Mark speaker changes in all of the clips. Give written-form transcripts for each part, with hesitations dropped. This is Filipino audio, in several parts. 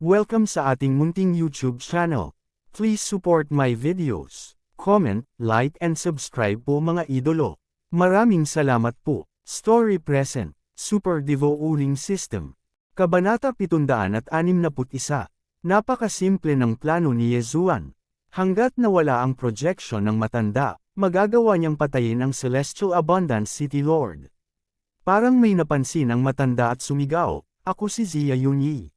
Speaker 1: Welcome sa ating munting YouTube channel. Please support my videos. Comment, like and subscribe po mga idolo. Maraming salamat po. Story present. Super Devo Uling System. Kabanata 761. Napakasimple ng plano ni Yezuan. Hanggat nawala ang projection ng matanda, magagawa niyang patayin ang Celestial Abundance City Lord. Parang may napansin ang matanda at sumigaw, "Ako si Zia Yunyi."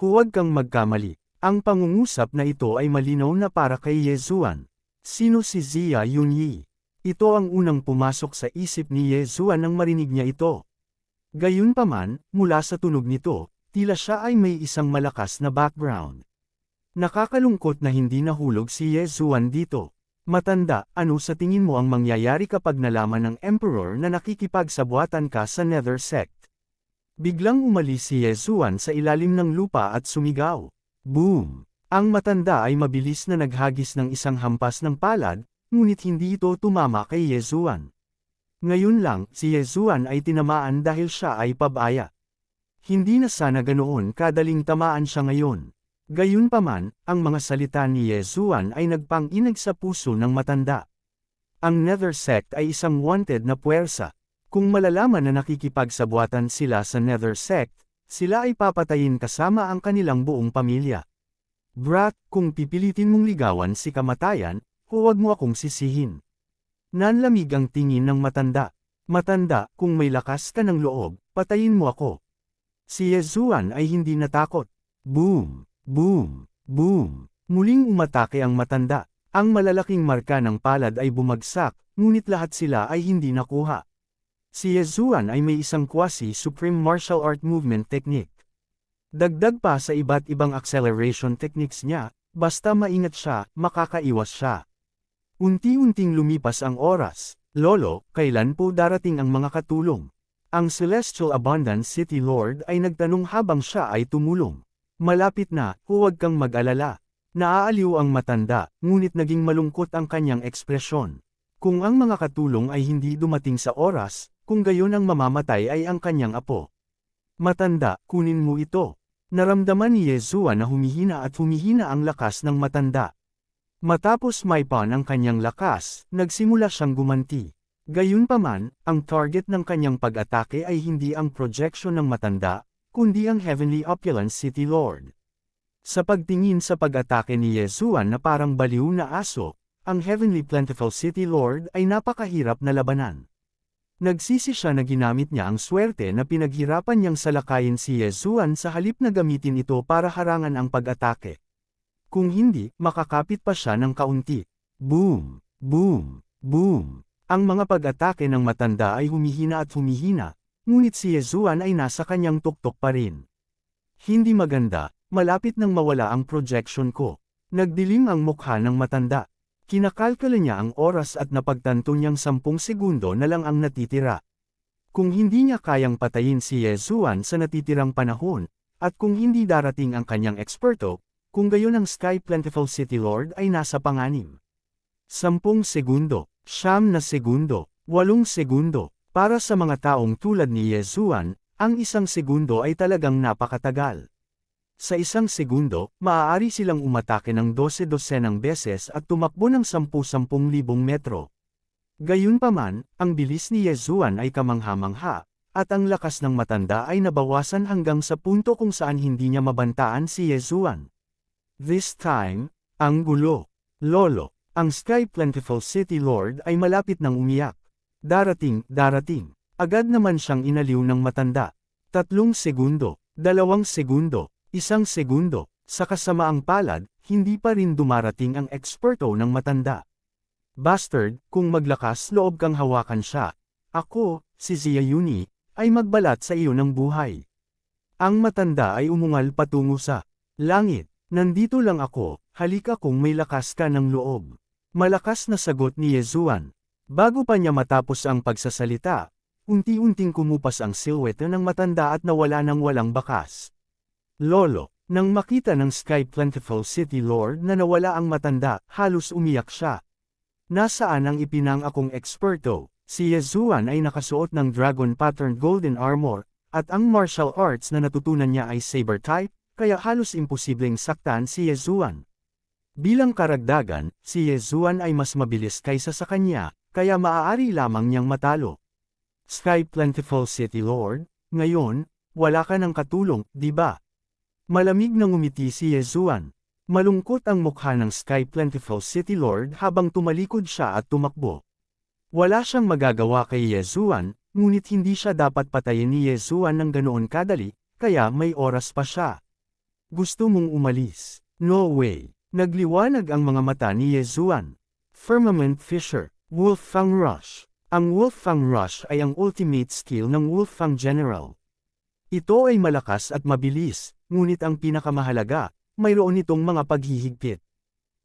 Speaker 1: Huwag kang magkamali. Ang pangungusap na ito ay malinaw na para kay Yezuan. Sino si Zia Yunyi? Ito ang unang pumasok sa isip ni Yezuan nang marinig niya ito. Gayunpaman, mula sa tunog nito, tila siya ay may isang malakas na background. Nakakalungkot na hindi nahulog si Yezuan dito. Matanda, ano sa tingin mo ang mangyayari kapag nalaman ng Emperor na nakikipagsabwatan ka sa Nether Sect? Biglang umalis si Yezuan sa ilalim ng lupa at sumigaw. Boom! Ang matanda ay mabilis na naghagis ng isang hampas ng palad, ngunit hindi ito tumama kay Yezuan. Ngayon lang, si Yezuan ay tinamaan dahil siya ay pabaya. Hindi na sana ganoon kadaling tamaan siya ngayon. Gayunpaman, ang mga salita ni Yezuan ay nagpang-inag sa puso ng matanda. Ang Nether Sect ay isang wanted na puwersa. Kung malalaman na nakikipagsabwatan sila sa Nether Sect, sila ay papatayin kasama ang kanilang buong pamilya. Brat, kung pipilitin mong ligawan si kamatayan, huwag mo akong sisihin. Nanlamig ang tingin ng matanda. Matanda, kung may lakas ka ng loob, patayin mo ako. Si Yezuan ay hindi natakot. Boom! Boom! Boom! Muling umatake ang matanda. Ang malalaking marka ng palad ay bumagsak, ngunit lahat sila ay hindi nakuha. Si Yezuan ay may isang quasi-supreme martial art movement technique. Dagdag pa sa iba't ibang acceleration techniques niya, basta maingat siya, makakaiwas siya. Unti-unting lumipas ang oras. Lolo, kailan po darating ang mga katulong? Ang Celestial Abundance City Lord ay nagtanong habang siya ay tumulong. Malapit na, huwag kang mag-alala. Naaaliw ang matanda, ngunit naging malungkot ang kanyang ekspresyon. Kung ang mga katulong ay hindi dumating sa oras, kung gayon ang mamamatay ay ang kanyang apo. Matanda, kunin mo ito. Naramdaman ni Yezuan na humihina at humihina ang lakas ng matanda. Matapos maipan ang kanyang lakas, nagsimula siyang gumanti. Gayunpaman, ang target ng kanyang pag-atake ay hindi ang projection ng matanda, kundi ang Heavenly Opulence City Lord. Sa pagtingin sa pag-atake ni Yezuan na parang baliw na aso, ang Heavenly Plentiful City Lord ay napakahirap na labanan. Nagsisi siya na ginamit niya ang swerte na pinaghirapan niyang salakayin si Yezuan sa halip na gamitin ito para harangan ang pag-atake. Kung hindi, makakapit pa siya ng kaunti. Boom! Boom! Boom! Ang mga pag-atake ng matanda ay humihina at humihina, ngunit si Yezuan ay nasa kanyang tuktok pa rin. Hindi maganda, malapit nang mawala ang projection ko. Nagdilim ang mukha ng matanda. Kinakalkula niya ang oras at napagtanto niyang 10 segundo na lang ang natitira. Kung hindi niya kayang patayin si Yezuan sa natitirang panahon, at kung hindi darating ang kanyang eksperto, kung gayon ang Sky Plentiful City Lord ay nasa panganib. 10 segundo, 9 na segundo, 8 segundo. Para sa mga taong tulad ni Yezuan, ang 1 segundo ay talagang napakatagal. Sa 1 segundo, maaari silang umatake ng 12-dosenang beses at tumakbo ng 10,000 metro. Gayunpaman, ang bilis ni Yezuan ay kamangha-mangha, at ang lakas ng matanda ay nabawasan hanggang sa punto kung saan hindi niya mabantaan si Yezuan. This time, ang gulo. Lolo, ang Sky Plentiful City Lord ay malapit nang umiyak. Darating, darating. Agad naman siyang inaliw ng matanda. 3 segundo, 2 segundo. 1 segundo, sa kasamaang palad, hindi pa rin dumarating ang eksperto ng matanda. Bastard, kung maglakas loob kang hawakan siya, ako, si Zia Yunyi, ay magbalat sa iyo ng buhay. Ang matanda ay umungal patungo sa langit. Nandito lang ako, halika kung may lakas ka ng loob. Malakas na sagot ni Yezuan. Bago pa niya matapos ang pagsasalita, unti-unting kumupas ang silhouette ng matanda at nawala ng walang bakas. Lolo, nang makita ng Sky Plentiful City Lord na nawala ang matanda, halos umiyak siya. Nasaan ang ipinang akong eksperto? Si Yezuan ay nakasuot ng dragon patterned golden armor, at ang martial arts na natutunan niya ay saber type, kaya halos imposibleng saktan si Yezuan. Bilang karagdagan, si Yezuan ay mas mabilis kaysa sa kanya, kaya maaari lamang niyang matalo. Sky Plentiful City Lord, ngayon, wala ka ng katulong, di ba? Malamig na ngumiti si Yezuan. Malungkot ang mukha ng Sky Plentiful City Lord habang tumalikod siya at tumakbo. Wala siyang magagawa kay Yezuan, ngunit hindi siya dapat patayin ni Yezuan ng ganoon kadali, kaya may oras pa siya. Gusto mong umalis? No way. Nagliwanag ang mga mata ni Yezuan. Firmament Fissure, Wolffang Rush. Ang Wolffang Rush ay ang ultimate skill ng Wolffang General. Ito ay malakas at mabilis, ngunit ang pinakamahalaga, mayroon itong mga paghihigpit.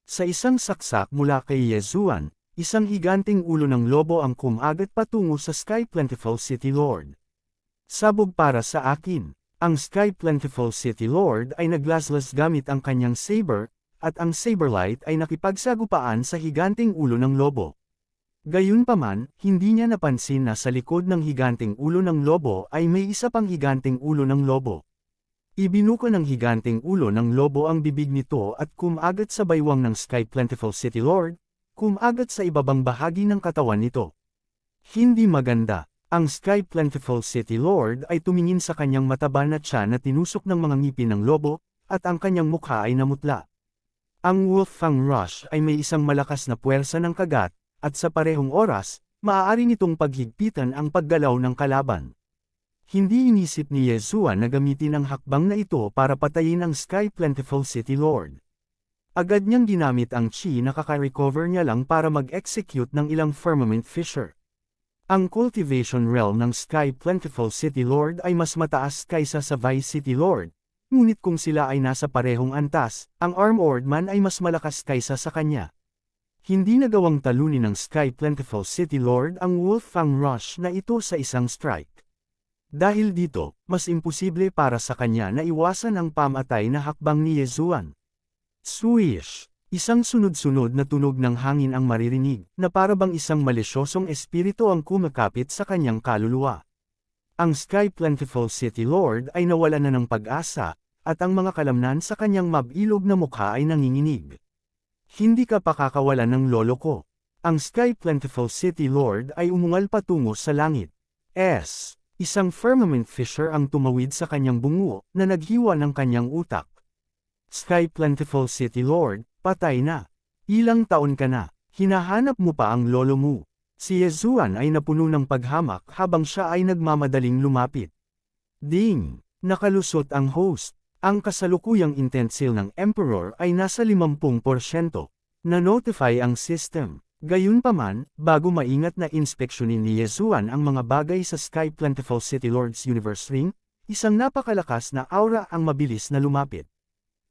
Speaker 1: Sa isang saksak mula kay Yezuan, isang higanting ulo ng lobo ang kumagat patungo sa Sky Plentiful City Lord. Sabog para sa akin. Ang Sky Plentiful City Lord ay naglaslas gamit ang kanyang saber, at ang Saberlight ay nakipagsagupaan sa higanting ulo ng lobo. Gayunpaman, hindi niya napansin na sa likod ng higanting ulo ng lobo ay may isa pang higanting ulo ng lobo. Ibinuko ng higanting ulo ng lobo ang bibig nito at kumagat sa baywang ng Sky Plentiful City Lord, kumagat sa ibabang bahagi ng katawan nito. Hindi maganda. Ang Sky Plentiful City Lord ay tumingin sa kanyang mataba na tiyan na tinusok ng mga ngipin ng lobo, at ang kanyang mukha ay namutla. Ang Wolffang Rush ay may isang malakas na puwersa ng kagat, at sa parehong oras, maaari nitong paghigpitan ang paggalaw ng kalaban. Hindi inisip ni Yezuan na gamitin ang hakbang na ito para patayin ang Sky Plentiful City Lord. Agad niyang ginamit ang chi na kaka-recover niya lang para mag-execute ng ilang Firmament Fissure. Ang cultivation realm ng Sky Plentiful City Lord ay mas mataas kaysa sa Vice City Lord, ngunit kung sila ay nasa parehong antas, ang Armored Man ay mas malakas kaysa sa kanya. Hindi nagawang talunin ng Sky Plentiful City Lord ang Wolffang Rush na ito sa isang strike. Dahil dito, mas imposible para sa kanya na iwasan ang pamatay na hakbang ni Yezuan. Swish! Isang sunod-sunod na tunog ng hangin ang maririnig, na parabang isang malisyosong espiritu ang kumakapit sa kanyang kaluluwa. Ang Sky Plentiful City Lord ay nawala na ng pag-asa, at ang mga kalamnan sa kanyang mabilog na mukha ay nanginginig. Hindi ka pakakawalan ng lolo ko. Ang Sky Plentiful City Lord ay umungal patungo sa langit. Isang Firmament Fissure ang tumawid sa kanyang bungo, na naghiwa ng kanyang utak. Sky Plentiful City Lord, patay na. Ilang taon ka na, hinahanap mo pa ang lolo mo. Si Yezuan ay napuno ng paghamak habang siya ay nagmamadaling lumapit. Ding! Nakalusot ang host. Ang kasalukuyang intent seal ng Emperor ay nasa 50%. Na-notify ang system. Gayunpaman, bago maingat na inspeksyonin ni Yezuan ang mga bagay sa Sky Plentiful City Lord's Universe Ring, isang napakalakas na aura ang mabilis na lumapit.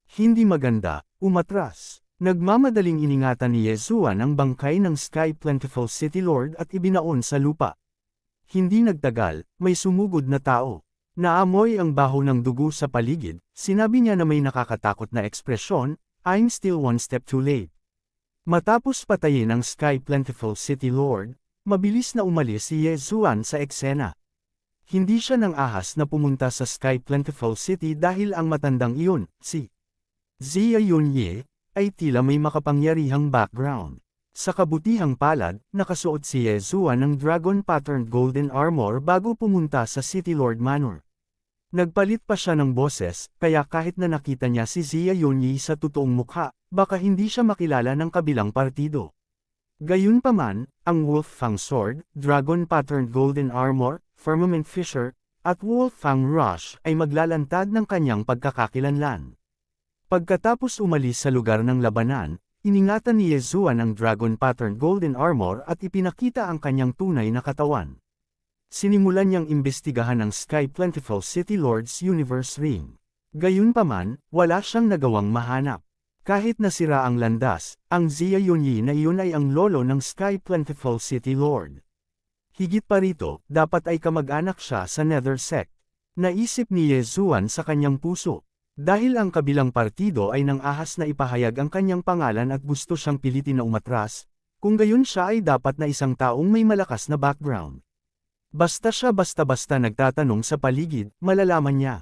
Speaker 1: Hindi maganda, umatras. Nagmamadaling iningatan ni Yezuan ang bangkay ng Sky Plentiful City Lord at ibinaon sa lupa. Hindi nagtagal, may sumugod na tao. Naamoy ang baho ng dugo sa paligid, sinabi niya na may nakakatakot na ekspresyon, "I'm still one step too late." Matapos patayin ang Sky Plentiful City Lord, mabilis na umalis si Yezuan sa eksena. Hindi siya nang ahas na pumunta sa Sky Plentiful City dahil ang matandang iyon, si Xia Yunye, ay tila may makapangyarihang background. Sa kabutihang palad, nakasuot si Yezuan ng dragon-patterned golden armor bago pumunta sa City Lord Manor. Nagpalit pa siya ng boses, kaya kahit na nakita niya si Xia Yunyi sa totoong mukha, baka hindi siya makilala ng kabilang partido. Gayunpaman, ang Wolffang Sword, dragon-patterned golden armor, Firmament Fissure, at Wolffang Rush ay maglalantad ng kanyang pagkakakilanlan. Pagkatapos umalis sa lugar ng labanan, iningatan ni Yezuan ang dragon-patterned golden armor at ipinakita ang kanyang tunay na katawan. Sinimulan niyang imbestigahan ang Sky Plentiful City Lord's Universe Ring. Gayunpaman, wala siyang nagawang mahanap. Kahit nasira ang landas, ang Xia Yunyi na iyon ay ang lolo ng Sky Plentiful City Lord. Higit pa rito, dapat ay kamag-anak siya sa Nether Sect. Naisip ni Yezuan sa kanyang puso. Dahil ang kabilang partido ay nang ahas na ipahayag ang kanyang pangalan at gusto siyang pilitin na umatras, kung gayon siya ay dapat na isang taong may malakas na background. Basta siya basta-basta nagtatanong sa paligid, malalaman niya.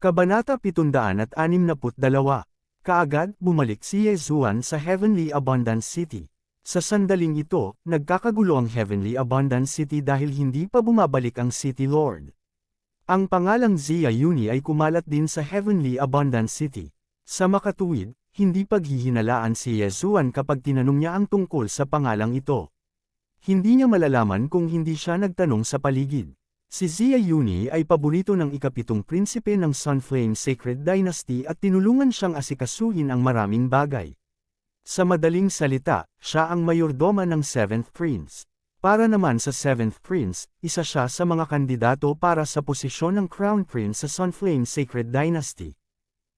Speaker 1: Kabanata 762. Kaagad, bumalik si Yezuan sa Heavenly Abundance City. Sa sandaling ito, nagkakagulo ang Heavenly Abundance City dahil hindi pa bumabalik ang City Lord. Ang pangalang Zia Yuni ay kumalat din sa Heavenly Abundance City. Sa makatuwid, hindi paghihinalaan si Yezuan kapag tinanong niya ang tungkol sa pangalang ito. Hindi niya malalaman kung hindi siya nagtanong sa paligid. Si Zia Yuni ay paborito ng ikapitong prinsipe ng Sunflame Sacred Dynasty at tinulungan siyang asikasuhin ang maraming bagay. Sa madaling salita, siya ang mayordoma ng 7th Prince. Para naman sa 7th Prince, isa siya sa mga kandidato para sa posisyon ng Crown Prince sa Sunflame Sacred Dynasty.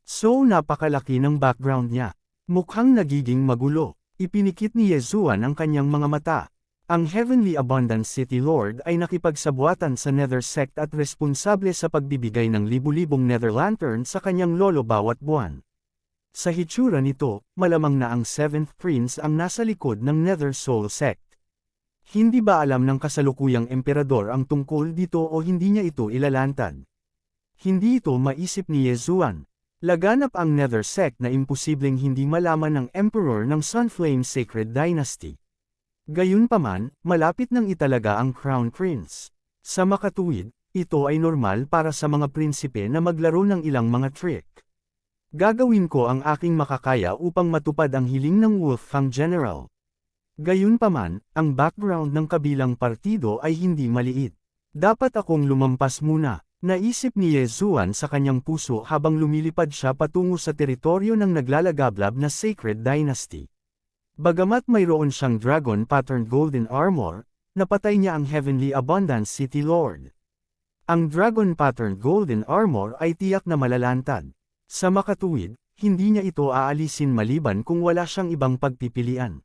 Speaker 1: So napakalaki ng background niya. Mukhang nagiging magulo. Ipinikit ni Yezuan ang kanyang mga mata. Ang Heavenly Abundance City Lord ay nakipagsabuatan sa Nether Sect at responsable sa pagbibigay ng libu-libong Nether Lantern sa kanyang lolo bawat buwan. Sa hitsura nito, malamang na ang 7th Prince ang nasa likod ng Nether Soul Sect. Hindi ba alam ng kasalukuyang emperador ang tungkol dito o hindi niya ito ilalantad? Hindi ito maisip ni Yezuan. Laganap ang Nether Sect na imposibleng hindi malaman ng Emperor ng Sunflame Sacred Dynasty. Gayunpaman, malapit nang italaga ang Crown Prince. Sa makatuwid, ito ay normal para sa mga prinsipe na maglaro ng ilang mga trick. Gagawin ko ang aking makakaya upang matupad ang hiling ng Wolffang General. Gayunpaman, ang background ng kabilang partido ay hindi maliit. Dapat akong lumampas muna, naisip ni Yezuan sa kanyang puso habang lumilipad siya patungo sa teritoryo ng naglalagablab na Sacred Dynasty. Bagamat mayroon siyang dragon-patterned golden armor, napatay niya ang Heavenly Abundance City Lord. Ang dragon-patterned golden armor ay tiyak na malalantad. Sa makatuwid, hindi niya ito aalisin maliban kung wala siyang ibang pagpipilian.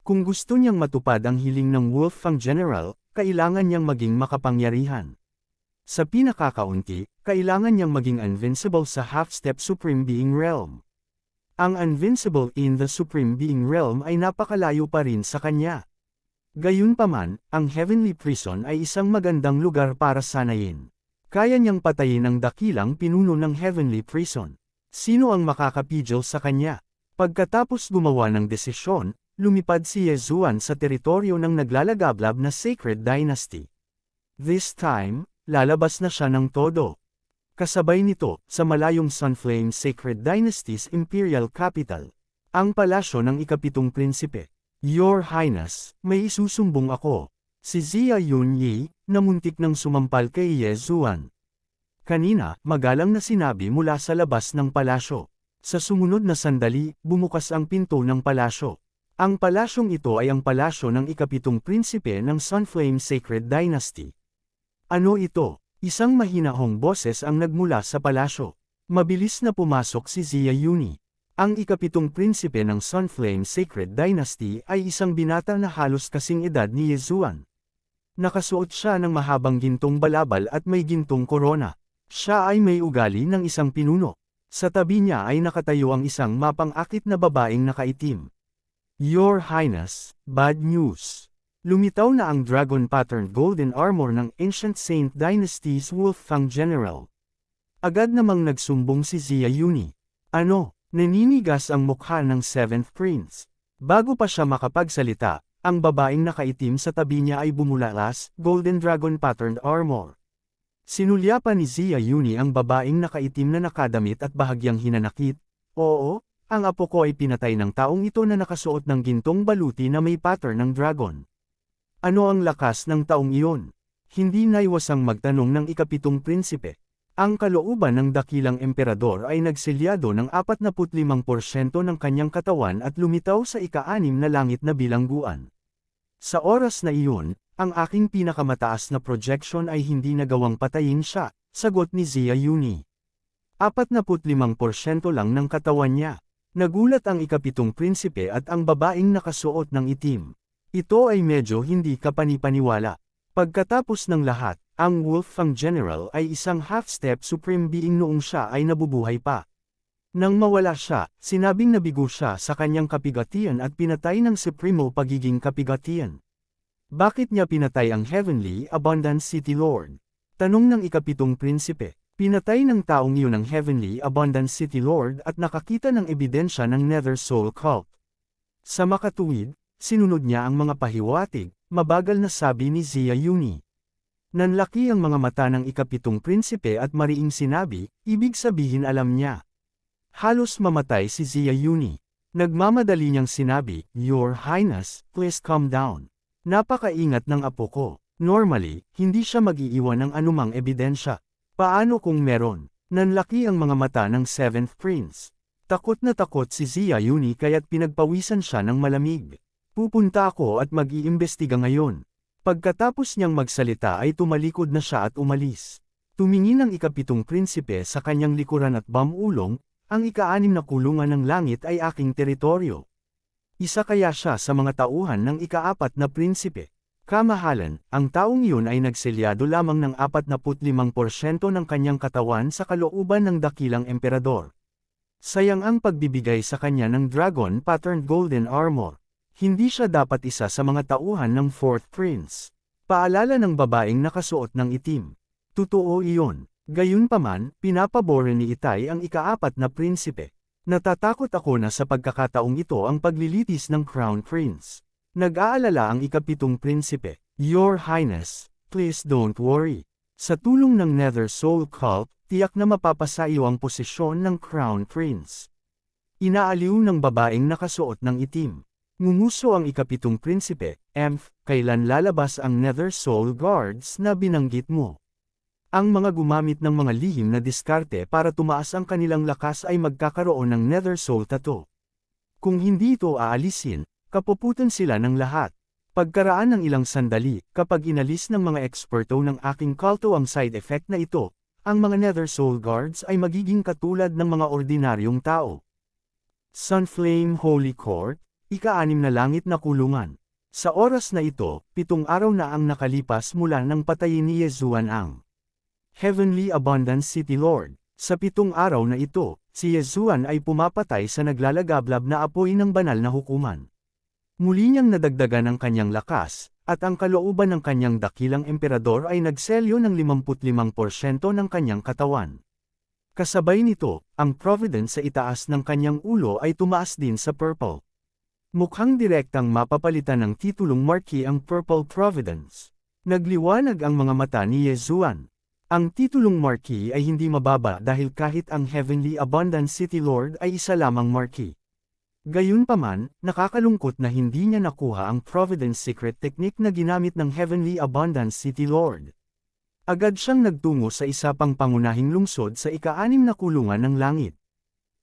Speaker 1: Kung gusto niyang matupad ang hiling ng Wolffang General, kailangan niyang maging makapangyarihan. Sa pinakakaunti, kailangan niyang maging invincible sa half-step Supreme Being Realm. Ang invincible in the Supreme Being Realm ay napakalayo pa rin sa kanya. Gayunpaman, ang Heavenly Prison ay isang magandang lugar para sanayin. Kaya niyang patayin ang dakilang pinuno ng Heavenly Prison. Sino ang makakapigil sa kanya? Pagkatapos gumawa ng desisyon, lumipad si Yezuan sa teritoryo ng naglalagablab na Sacred Dynasty. This time, lalabas na siya ng todo. Kasabay nito, sa malayong Sunflame Sacred Dynasty's Imperial Capital, ang palasyo ng ikapitong prinsipe. Your Highness, may isusumbong ako. Si Zia Yunyi, na muntik nang sumampal kay Yezuan. Kanina, magalang na sinabi mula sa labas ng palasyo. Sa sumunod na sandali, bumukas ang pinto ng palasyo. Ang palasyong ito ay ang palasyo ng ikapitong prinsipe ng Sunflame Sacred Dynasty. Ano ito? Isang mahinahong boses ang nagmula sa palasyo. Mabilis na pumasok si Zia Yuni. Ang ikapitong prinsipe ng Sunflame Sacred Dynasty ay isang binata na halos kasing edad ni Yezuan. Nakasuot siya ng mahabang gintong balabal at may gintong korona. Siya ay may ugali ng isang pinuno. Sa tabi niya ay nakatayo ang isang mapang-akit na babaeng nakaitim. Your Highness, bad news. Lumitaw na ang dragon-patterned golden armor ng Ancient Saint Dynasty's Wolffang General. Agad namang nagsumbong si Zia Yuni. Ano? Naninigas ang mukha ng 7th Prince. Bago pa siya makapagsalita, ang babaeng nakaitim sa tabi niya ay bumulalas, golden dragon-patterned armor. Sinulyapan ni Zia Yuni ang babaeng nakaitim na nakadamit at bahagyang hinanakit. Oo, ang apo ko ay pinatay ng taong ito na nakasuot ng gintong baluti na may pattern ng dragon. Ano ang lakas ng taong iyon? Hindi naiwasang magtanong ng ikapitong prinsipe. Ang kalooban ng dakilang emperador ay nagsilyado ng 45% ng kanyang katawan at lumitaw sa ika-6 na langit na bilangguan. Sa oras na iyon, ang aking pinakamataas na projection ay hindi nagawang patayin siya, sagot ni Zia Yuni. 45% lang ng katawan niya. Nagulat ang ikapitong prinsipe at ang babaeng nakasuot ng itim. Ito ay medyo hindi kapanipaniwala. Pagkatapos ng lahat, ang Wolffang General ay isang half-step Supreme Being noong siya ay nabubuhay pa. Nang mawala siya, sinabing nabigo siya sa kanyang kapigatian at pinatay ng Supremo pagiging kapigatian. Bakit niya pinatay ang Heavenly Abundance City Lord? Tanong ng ikapitong prinsipe. Pinatay ng taong iyon ng Heavenly Abundance City Lord at nakakita ng ebidensya ng Nether Soul Cult. Sa makatuwid, sinunod niya ang mga pahiwatig, mabagal na sabi ni Zia Yuni. Nanlaki ang mga mata ng ikapitong prinsipe at mariing sinabi, ibig sabihin alam niya. Halos mamatay si Zia Yuni. Nagmamadali niyang sinabi, Your Highness, please calm down. Napakaingat ng apo ko. Normally, hindi siya mag-iiwan ng anumang ebidensya. Paano kung meron? Nanlaki ang mga mata ng Seventh Prince. Takot na takot si Zia Yuni kaya't pinagpawisan siya ng malamig. Pupunta ako at mag-iimbestiga ngayon. Pagkatapos niyang magsalita ay tumalikod na siya at umalis. Tumingin ang ikapitong prinsipe sa kanyang likuran at bamulong, ang ika-6 na kulungan ng langit ay aking teritoryo. Isa kaya siya sa mga tauhan ng ika-4 na prinsipe. Kamahalan, ang taong iyon ay nagselyado lamang ng 45% ng kanyang katawan sa kalooban ng dakilang emperador. Sayang ang pagbibigay sa kanya ng dragon-patterned golden armor. Hindi siya dapat isa sa mga tauhan ng Fourth Prince. Paalala ng babaeng nakasuot ng itim. Totoo iyon. Gayunpaman, pinapabore ni Itay ang ika-4 na prinsipe. Natatakot ako na sa pagkakataong ito ang paglilitis ng Crown Prince. Nag-aalala ang ikapitong prinsipe. Your Highness, please don't worry. Sa tulong ng Nether Soul Cult, tiyak na mapapasa iyo ang posisyon ng Crown Prince. Inaaliw ng babaeng nakasuot ng itim. Ngumuso ang ikapitong prinsipe, kailan lalabas ang Nether Soul Guards na binanggit mo? Ang mga gumamit ng mga lihim na diskarte para tumaas ang kanilang lakas ay magkakaroon ng Nether Soul Tattoo. Kung hindi ito aalisin, kapuputan sila ng lahat. Pagkaraan ng ilang sandali, kapag inalis ng mga eksperto ng aking kulto ang side effect na ito, ang mga Nether Soul Guards ay magiging katulad ng mga ordinaryong tao. Sunflame Holy Court, ika-6 na langit na kulungan. Sa oras na ito, 7 araw na ang nakalipas mula nang patayin ni Yezuan ang Heavenly Abundance City Lord. Sa 7 araw na ito, si Yezuan ay pumapatay sa naglalagablab na apoy ng banal na hukuman. Muli niyang nadagdagan ang kanyang lakas, at ang kalooban ng kanyang dakilang emperador ay nagselyo ng 55% ng kanyang katawan. Kasabay nito, ang providence sa itaas ng kanyang ulo ay tumaas din sa purple. Mukhang direktang mapapalitan ng titulong Marquis ang Purple Providence. Nagliwanag ang mga mata ni Yezuan. Ang titulong Marquis ay hindi mababa dahil kahit ang Heavenly Abundance City Lord ay isa lamang Marquis. Gayunpaman, nakakalungkot na hindi niya nakuha ang Providence Secret Technique na ginamit ng Heavenly Abundance City Lord. Agad siyang nagtungo sa isa pang pangunahing lungsod sa ika-6 na kulungan ng langit.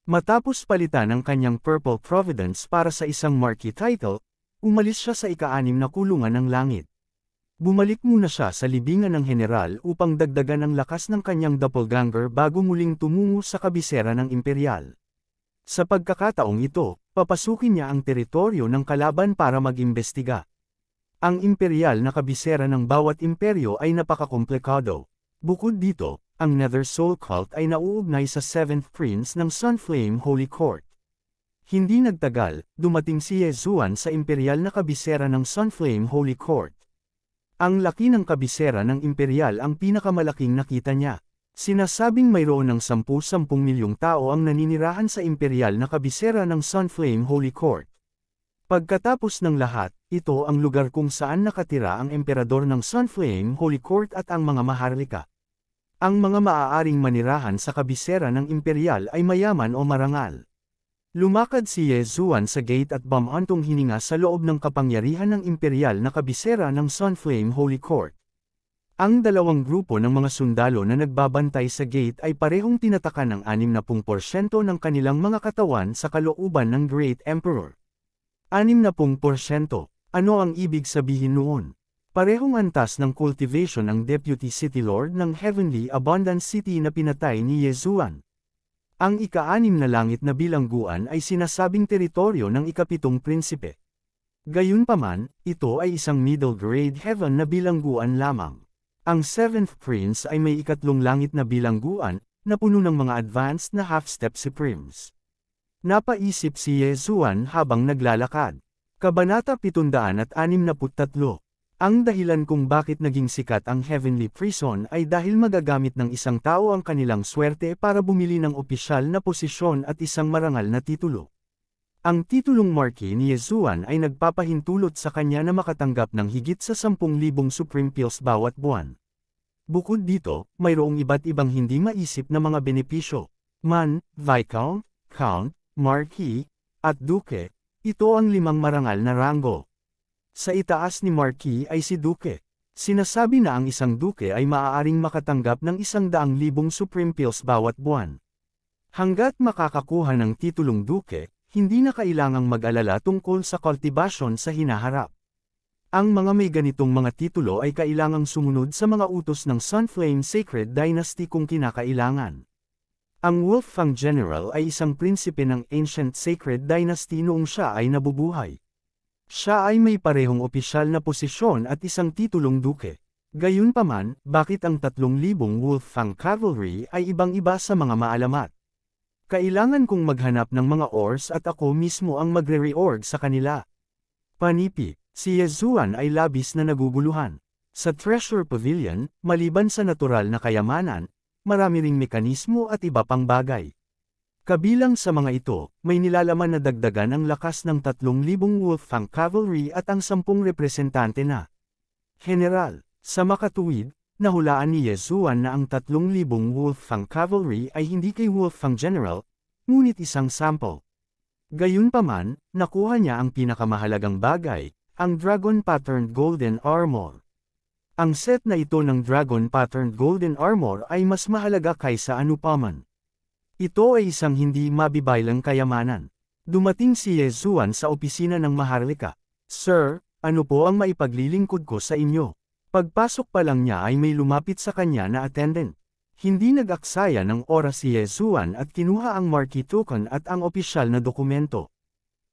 Speaker 1: Matapos palitan ang kanyang Purple Providence para sa isang Marquis title, umalis siya sa ika-6 na kulungan ng langit. Bumalik muna siya sa libingan ng general upang dagdagan ang lakas ng kanyang doppelganger bago muling tumungo sa kabisera ng imperial. Sa pagkakataong ito, papasukin niya ang teritoryo ng kalaban para mag-imbestiga. Ang imperial na kabisera ng bawat imperyo ay napakakomplikado. Bukod dito, ang Nether Soul Cult ay nauugnay sa 7th Prince ng Sunflame Holy Court. Hindi nagtagal, dumating si Yezuan sa imperial na kabisera ng Sunflame Holy Court. Ang laki ng kabisera ng imperial ang pinakamalaking nakita niya. Sinasabing mayroon ng 10 milyong tao ang naninirahan sa imperial na kabisera ng Sunflame Holy Court. Pagkatapos ng lahat, ito ang lugar kung saan nakatira ang emperador ng Sunflame Holy Court at ang mga maharlika. Ang mga maaaring manirahan sa kabisera ng imperial ay mayaman o marangal. Lumakad si Yezuan sa gate at bumantong hininga sa loob ng kapangyarihan ng imperial na kabisera ng Sunflame Holy Court. Ang dalawang grupo ng mga sundalo na nagbabantay sa gate ay parehong tinatakan ng 60% ng kanilang mga katawan sa kalooban ng Great Emperor. 60%. Ano ang ibig sabihin noon? Parehong antas ng cultivation ang Deputy City Lord ng Heavenly Abundance City na pinatay ni Yezuan. Ang ika-6 na langit na bilangguan ay sinasabing teritoryo ng ikapitong prinsipe. Gayunpaman, ito ay isang middle grade heaven na bilangguan lamang. Ang 7th Prince ay may ikatlong langit na bilangguan, na puno ng mga advanced na half-step supremes. Napaisip si Yezuan habang naglalakad. Kabanata 763. Ang dahilan kung bakit naging sikat ang Heavenly Prison ay dahil magagamit ng isang tao ang kanilang swerte para bumili ng opisyal na posisyon at isang marangal na titulo. Ang titulong Marquis ni Yezuan ay nagpapahintulot sa kanya na makatanggap ng higit sa 10,000 Supreme Pills bawat buwan. Bukod dito, mayroong iba't ibang hindi maisip na mga benepisyo. Man, Viscount, Count, Marquis, at Duke, ito ang 5 marangal na ranggo. Sa itaas ni Marquis ay si Duke. Sinasabi na ang isang Duke ay maaaring makatanggap ng 100,000 Supreme Pills bawat buwan. Hanggat makakakuha ng titulong Duke, hindi na kailangang mag-alala tungkol sa kultibasyon sa hinaharap. Ang mga may ganitong mga titulo ay kailangang sumunod sa mga utos ng Sunflame Sacred Dynasty kung kinakailangan. Ang Wolfang General ay isang prinsipe ng Ancient Sacred Dynasty noong siya ay nabubuhay. Siya ay may parehong opisyal na posisyon at isang titulong duke. Gayunpaman, bakit ang 3,000 Wolfang Cavalry ay ibang-iba sa mga maalamat? Kailangan kong maghanap ng mga ors at ako mismo ang magre-reorg sa kanila. Panipi, si Yezuan ay labis na naguguluhan. Sa Treasure Pavilion, maliban sa natural na kayamanan, marami ring mekanismo at iba pang bagay. Kabilang sa mga ito, may nilalaman na dagdagan ang lakas ng 3,000 Wolfang Cavalry at ang 10 representante na General. Sa makatuwid, nahulaan ni Yezuan na ang 3,000 Wolfang Cavalry ay hindi kay Wolfang General, ngunit isang sample. Gayunpaman, nakuha niya ang pinakamahalagang bagay, ang Dragon Patterned Golden Armor. Ang set na ito ng Dragon Patterned Golden Armor ay mas mahalaga kaysa anupaman. Ito ay isang hindi mabibaylang kayamanan. Dumating si Yezuan sa opisina ng Maharlika. Sir, ano po ang maipaglilingkod ko sa inyo? Pagpasok pa lang niya ay may lumapit sa kanya na attendant. Hindi nag-aksaya ng oras si Yezuan at kinuha ang Marquis token at ang opisyal na dokumento.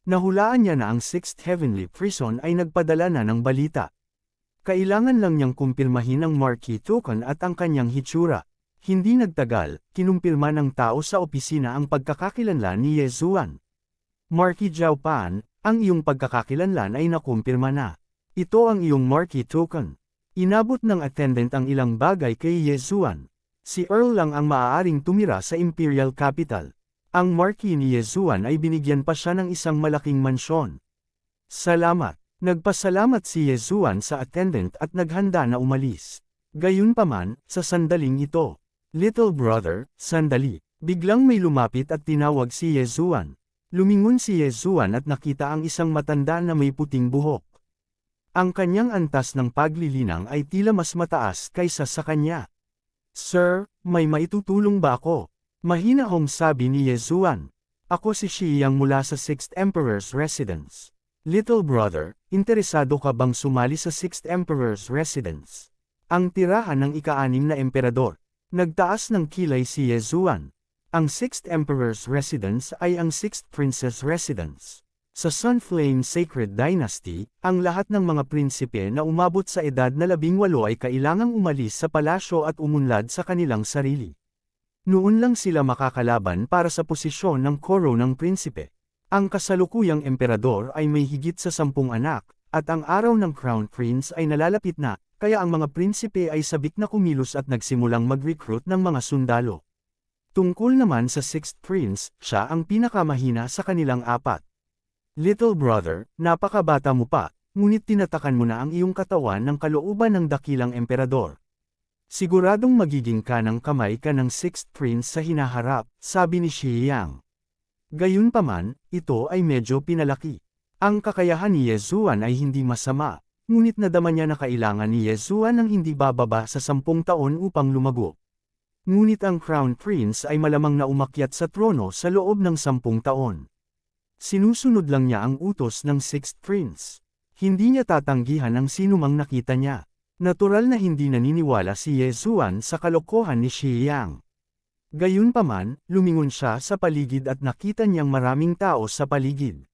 Speaker 1: Nahulaan niya na ang 6th Heavenly Prison ay nagpadala na ng balita. Kailangan lang niyang kumpirmahin ang Marquis token at ang kanyang hitsura. Hindi nagtagal, kinumpirma ng tao sa opisina ang pagkakakilanlan ni Yezuan. Marquis Jiaopan, ang iyong pagkakakilanlan ay nakumpirma na. Ito ang iyong Marquis token. Inabot ng attendant ang ilang bagay kay Yezuan. Si Earl lang ang maaaring tumira sa Imperial Capital. Ang Marquis ni Yezuan ay binigyan pa siya ng isang malaking mansyon. Salamat. Nagpasalamat si Yezuan sa attendant at naghanda na umalis. Gayunpaman, sa sandaling ito, Little brother, sandali. Biglang may lumapit at tinawag si Yezuan. Lumingon si Yezuan at nakita ang isang matanda na may puting buhok. Ang kanyang antas ng paglilinang ay tila mas mataas kaysa sa kanya. Sir, may maitutulong ba ako? Mahinahong sabi ni Yezuan. Ako si Shiyang mula sa 6th Emperor's Residence. Little brother, interesado ka bang sumali sa 6th Emperor's Residence? Ang tirahan ng ika-6 na emperador. Nagtaas ng kilay si Yezuan. Ang 6th Emperor's Residence ay ang 6th Princess Residence. Sa Sunflame Sacred Dynasty, ang lahat ng mga prinsipe na umabot sa edad na 18 ay kailangang umalis sa palasyo at umunlad sa kanilang sarili. Noon lang sila makakalaban para sa posisyon ng koro ng prinsipe. Ang kasalukuyang emperador ay may higit sa 10 anak, at ang araw ng Crown Prince ay nalalapit na. Kaya ang mga prinsipe ay sabik na kumilos at nagsimulang mag-recruit ng mga sundalo. Tungkol naman sa 6th Prince, siya ang pinakamahina sa kanilang 4. Little brother, napakabata mo pa, ngunit tinatakan mo na ang iyong katawan ng kalooban ng dakilang emperador. Siguradong magiging kanang kamay ka ng 6th Prince sa hinaharap, sabi ni Shiyang. Gayunpaman, ito ay medyo pinalaki. Ang kakayahan ni Yezuan ay hindi masama. Ngunit nadama niya na kailangan ni Yezuan ng hindi bababa sa 10 taon upang lumago. Ngunit ang Crown Prince ay malamang na umakyat sa trono sa loob ng 10 taon. Sinusunod lang niya ang utos ng 6th Prince. Hindi niya tatanggihan ang sinumang nakita niya. Natural na hindi naniniwala si Yezuan sa kalokohan ni Shiyang. Gayunpaman, lumingon siya sa paligid at nakita niyang maraming tao sa paligid.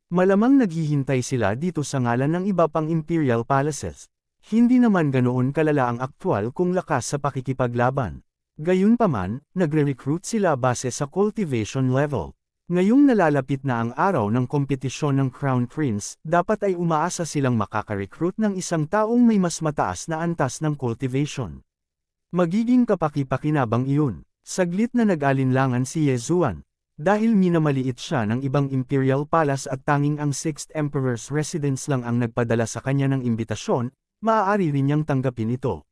Speaker 1: Malamang naghihintay sila dito sa ngalan ng iba pang imperial palaces. Hindi naman ganoon kalala ang aktwal kung lakas sa pakikipaglaban. Gayunpaman, nagre-recruit sila base sa cultivation level. Ngayong nalalapit na ang araw ng kompetisyon ng Crown Prince, dapat ay umaasa silang makaka-recruit ng isang taong may mas mataas na antas ng cultivation. Magiging kapaki-pakinabang iyon. Saglit na nag-alinlangan si Yezuan. Dahil minamaliit siya ng ibang Imperial Palace at tanging ang 6th Emperor's Residence lang ang nagpadala sa kanya ng imbitasyon, maaari rin niyang tanggapin ito.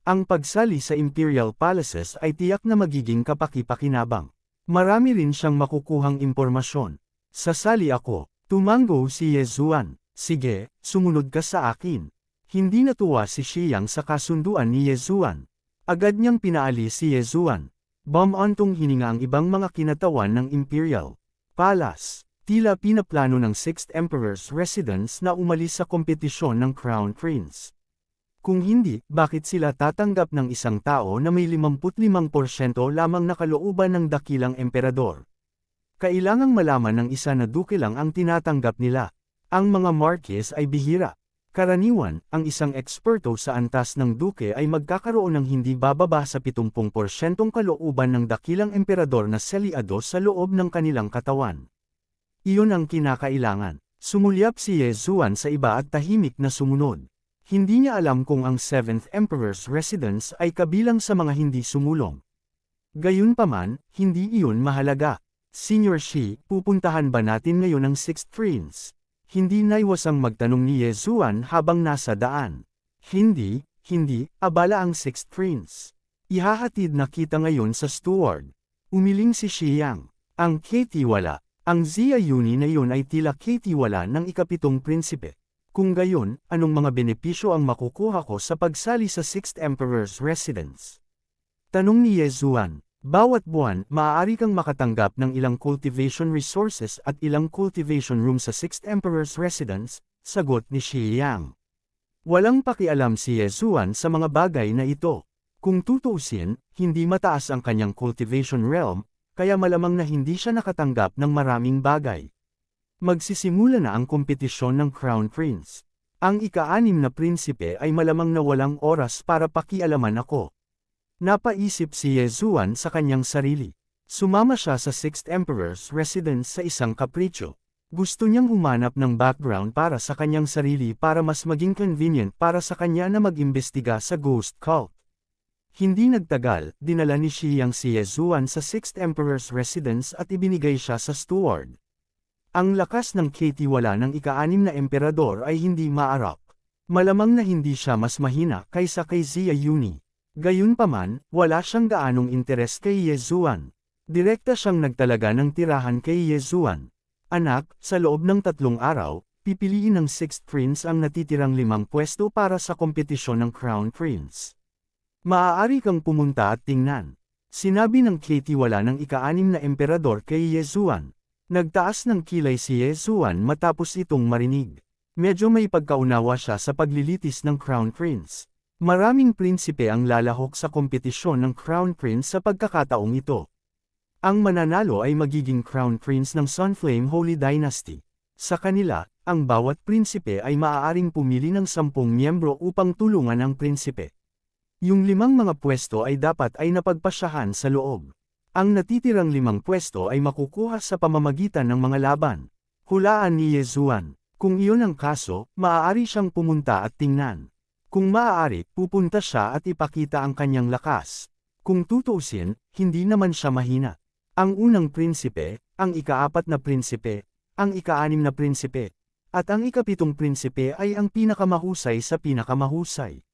Speaker 1: Ang pagsali sa Imperial Palaces ay tiyak na magiging kapaki-pakinabang. Marami rin siyang makukuhang impormasyon. Sasali ako. Tumango si Yezuan. Sige, sumunod ka sa akin. Hindi natuwa si Shiyang sa kasunduan ni Yezuan. Agad niyang pinaalis si Yezuan. Bumantong hininga ang ibang mga kinatawan ng Imperial Palace. Tila pinaplano ng 6th Emperor's Residence na umalis sa kompetisyon ng Crown Prince. Kung hindi, bakit sila tatanggap ng isang tao na may 55% lamang na kalooban ng dakilang emperador? Kailangang malaman ng isa na duke lang ang tinatanggap nila. Ang mga marquess ay bihira. Karaniwan, ang isang eksperto sa antas ng duke ay magkakaroon ng hindi bababa sa 70% kalooban ng dakilang emperador na selyado sa loob ng kanilang katawan. Iyon ang kinakailangan. Sumulyap si Yezuan sa iba at tahimik na sumunod. Hindi niya alam kung ang 7th Emperor's Residence ay kabilang sa mga hindi sumulong. Gayunpaman, hindi iyon mahalaga. Senior Shi, pupuntahan ba natin ngayon ang 6th Prince? Hindi naiwasang magtanong ni Yezuan habang nasa daan. Hindi, abala ang 6th Prince. Ihahatid na kita ngayon sa steward. Umiling si Shiyang. Ang katiwala. Ang Zia Yuni na iyon ay tila katiwala ng ikapitong prinsipe. Kung gayon, anong mga benepisyo ang makukuha ko sa pagsali sa 6th Emperor's Residence? Tanong ni Yezuan. Bawat buwan, maaari kang makatanggap ng ilang cultivation resources at ilang cultivation room sa 6th Emperor's Residence, sagot ni Shiyang. Walang pakialam si Yezuan sa mga bagay na ito. Kung tutuusin, hindi mataas ang kanyang cultivation realm, kaya malamang na hindi siya nakatanggap ng maraming bagay. Magsisimula na ang kompetisyon ng Crown Prince. Ang ika-6 na prinsipe ay malamang na walang oras para pakialaman ako. Napaisip si Yezuan sa kanyang sarili. Sumama siya sa 6th Emperor's Residence sa isang kapritsyo. Gusto niyang humanap ng background para sa kanyang sarili para mas maging convenient para sa kanya na mag-imbestiga sa ghost cult. Hindi nagtagal, dinala ni Shiyang si Yezuan sa 6th Emperor's Residence at ibinigay siya sa steward. Ang lakas ng katiwala ng ika-6 na emperador ay hindi maarap. Malamang na hindi siya mas mahina kaysa kay Zia Yuni. Gayunpaman, wala siyang gaanong interes kay Yezuan. Direkta siyang nagtalaga ng tirahan kay Yezuan. Anak, sa loob ng 3 araw, pipiliin ng 6th Prince ang natitirang 5 pwesto para sa kompetisyon ng Crown Prince. Maaari kang pumunta at tingnan. Sinabi ng katiwala ng ika-6 na emperador kay Yezuan. Nagtaas ng kilay si Yezuan matapos itong marinig. Medyo may pagkaunawa siya sa paglilitis ng Crown Prince. Maraming prinsipe ang lalahok sa kompetisyon ng Crown Prince sa pagkakataong ito. Ang mananalo ay magiging Crown Prince ng Sunflame Holy Dynasty. Sa kanila, ang bawat prinsipe ay maaaring pumili ng 10 miyembro upang tulungan ang prinsipe. Yung 5 mga pwesto ay dapat ay napagpasyahan sa loob. Ang natitirang 5 pwesto ay makukuha sa pamamagitan ng mga laban. Hulaan ni Yezuan. Kung iyon ang kaso, maaari siyang pumunta at tingnan. Kung maaari, pupunta siya at ipakita ang kanyang lakas. Kung tutuusin, hindi naman siya mahina. Ang unang prinsipe, ang ika-4 na prinsipe, ang ika-6 na prinsipe, at ang ika-7 prinsipe ay ang pinakamahusay sa pinakamahusay.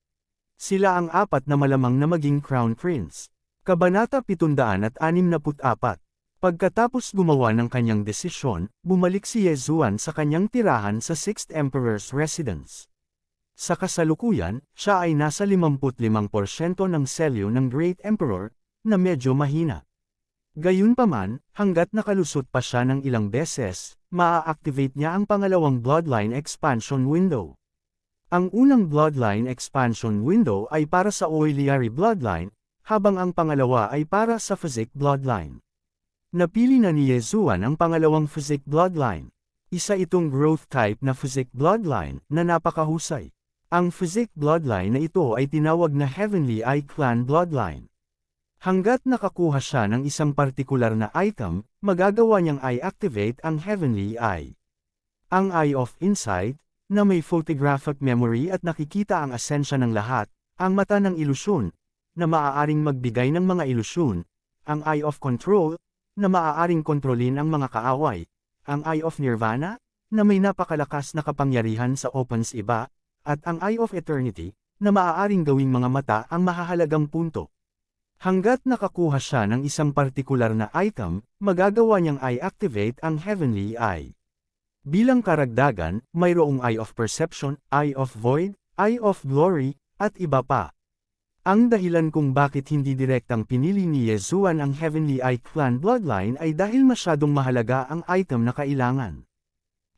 Speaker 1: Sila ang 4 na malamang na maging Crown Prince. Kabanata 764. Pagkatapos gumawa ng kanyang desisyon, bumalik si Yezuan sa kanyang tirahan sa 6th Emperor's Residence. Sa kasalukuyan, siya ay nasa 55% ng selyo ng Great Emperor, na medyo mahina. Gayunpaman, hanggat nakalusot pa siya ng ilang beses, maa-activate niya ang pangalawang Bloodline Expansion Window. Ang unang Bloodline Expansion Window ay para sa Oiliari Bloodline, habang ang pangalawa ay para sa Physic Bloodline. Napili na ni Yezuan ang pangalawang Physic Bloodline. Isa itong growth type na Physic Bloodline na napakahusay. Ang Physic Bloodline na ito ay tinawag na Heavenly Eye Clan Bloodline. Hanggat nakakuha siya ng isang partikular na item, magagawa niyang i-activate ang Heavenly Eye. Ang Eye of Insight, na may photographic memory at nakikita ang asensya ng lahat, ang mata ng ilusyon, na maaaring magbigay ng mga ilusyon, ang Eye of Control, na maaaring kontrolin ang mga kaaway, ang Eye of Nirvana, na may napakalakas na kapangyarihan sa opens iba, at ang Eye of Eternity, na maaaring gawing mga mata ang mahahalagang punto. Hanggat nakakuha siya ng isang partikular na item, magagawa niyang i-activate ang Heavenly Eye. Bilang karagdagan, mayroong Eye of Perception, Eye of Void, Eye of Glory, at iba pa. Ang dahilan kung bakit hindi direktang pinili ni Yezuan ang Heavenly Eye Clan Bloodline ay dahil masyadong mahalaga ang item na kailangan.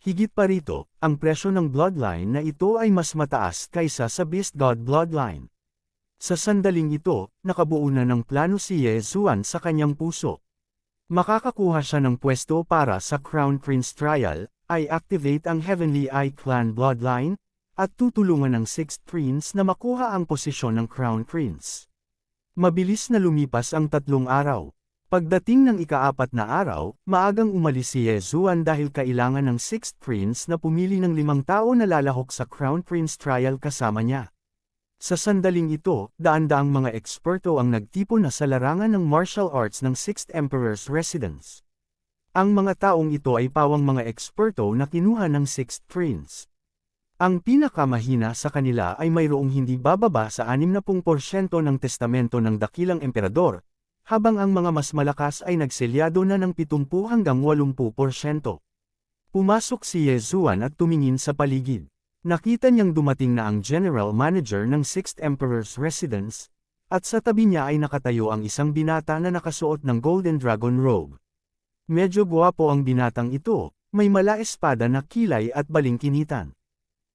Speaker 1: Higit pa rito, ang presyo ng Bloodline na ito ay mas mataas kaysa sa Beast God Bloodline. Sa sandaling ito, nakabuo na ng plano si Yezuan sa kanyang puso. Makakakuha siya ng pwesto para sa Crown Prince Trial, i-activate ang Heavenly Eye Clan Bloodline, at tutulungan ng 6th Prince na makuha ang posisyon ng Crown Prince. Mabilis na lumipas ang 3 araw. Pagdating ng ika-4 na araw, maagang umalis si Yezuan dahil kailangan ng 6th Prince na pumili ng 5 tao na lalahok sa Crown Prince Trial kasama niya. Sa sandaling ito, daan-daang mga eksperto ang nagtipon na sa larangan ng martial arts ng 6th Emperor's Residence. Ang mga taong ito ay pawang mga eksperto na kinuha ng 6th Prince. Ang pinakamahina sa kanila ay mayroong hindi bababa sa 60% ng testamento ng dakilang emperador, habang ang mga mas malakas ay nagselyado na ng 70 hanggang 80%. Pumasok si Yezuan at tumingin sa paligid. Nakita niyang dumating na ang general manager ng 6th Emperor's Residence, at sa tabi niya ay nakatayo ang isang binata na nakasuot ng Golden Dragon robe. Medyo guwapo ang binatang ito, may mala espada na kilay at balingkinitan.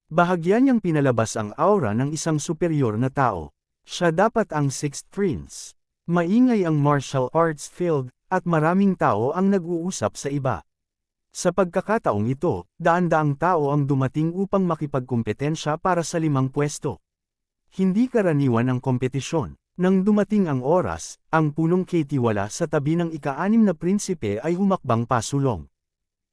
Speaker 1: Bahagya niyang pinalabas ang aura ng isang superior na tao. Siya dapat ang 6th Prince. Maingay ang martial arts field, at maraming tao ang nag-uusap sa iba. Sa pagkakataong ito, daan-daang tao ang dumating upang makipagkumpetensya para sa 5 pwesto. Hindi karaniwan ang kompetisyon. Nang dumating ang oras, ang punong ketiwala sa tabi ng ika-6 na prinsipe ay humakbang pasulong.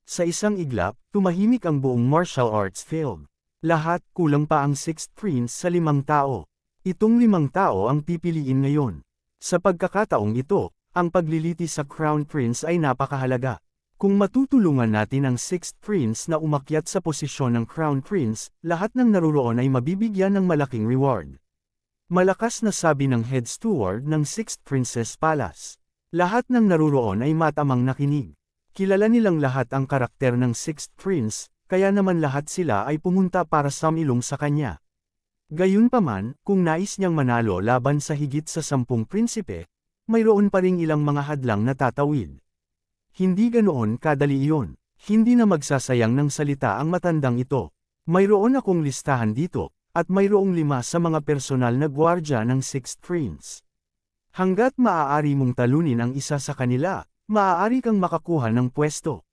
Speaker 1: Sa isang iglap, tumahimik ang buong martial arts field. Lahat, kulang pa ang 6th Prince sa 5 tao. Itong 5 tao ang pipiliin ngayon. Sa pagkakataong ito, ang pagliliti sa Crown Prince ay napakahalaga. Kung matutulungan natin ang 6th Prince na umakyat sa posisyon ng Crown Prince, lahat ng naruroon ay mabibigyan ng malaking reward. Malakas na sabi ng head steward ng 6th Princess Palace. Lahat ng naruroon ay matamang nakinig. Kilala nilang lahat ang karakter ng 6th Prince, kaya naman lahat sila ay pumunta para sumilong sa kanya. Gayunpaman, kung nais niyang manalo laban sa higit sa 10 prinsipe, mayroon pa ring ilang mga hadlang na tatawid. Hindi ganoon kadali iyon. Hindi na magsasayang ng salita ang matandang ito. Mayroon akong listahan dito, at mayroong 5 sa mga personal na gwardya ng 6th Prince. Hanggat maaari mong talunin ang isa sa kanila, maaari kang makakuha ng pwesto.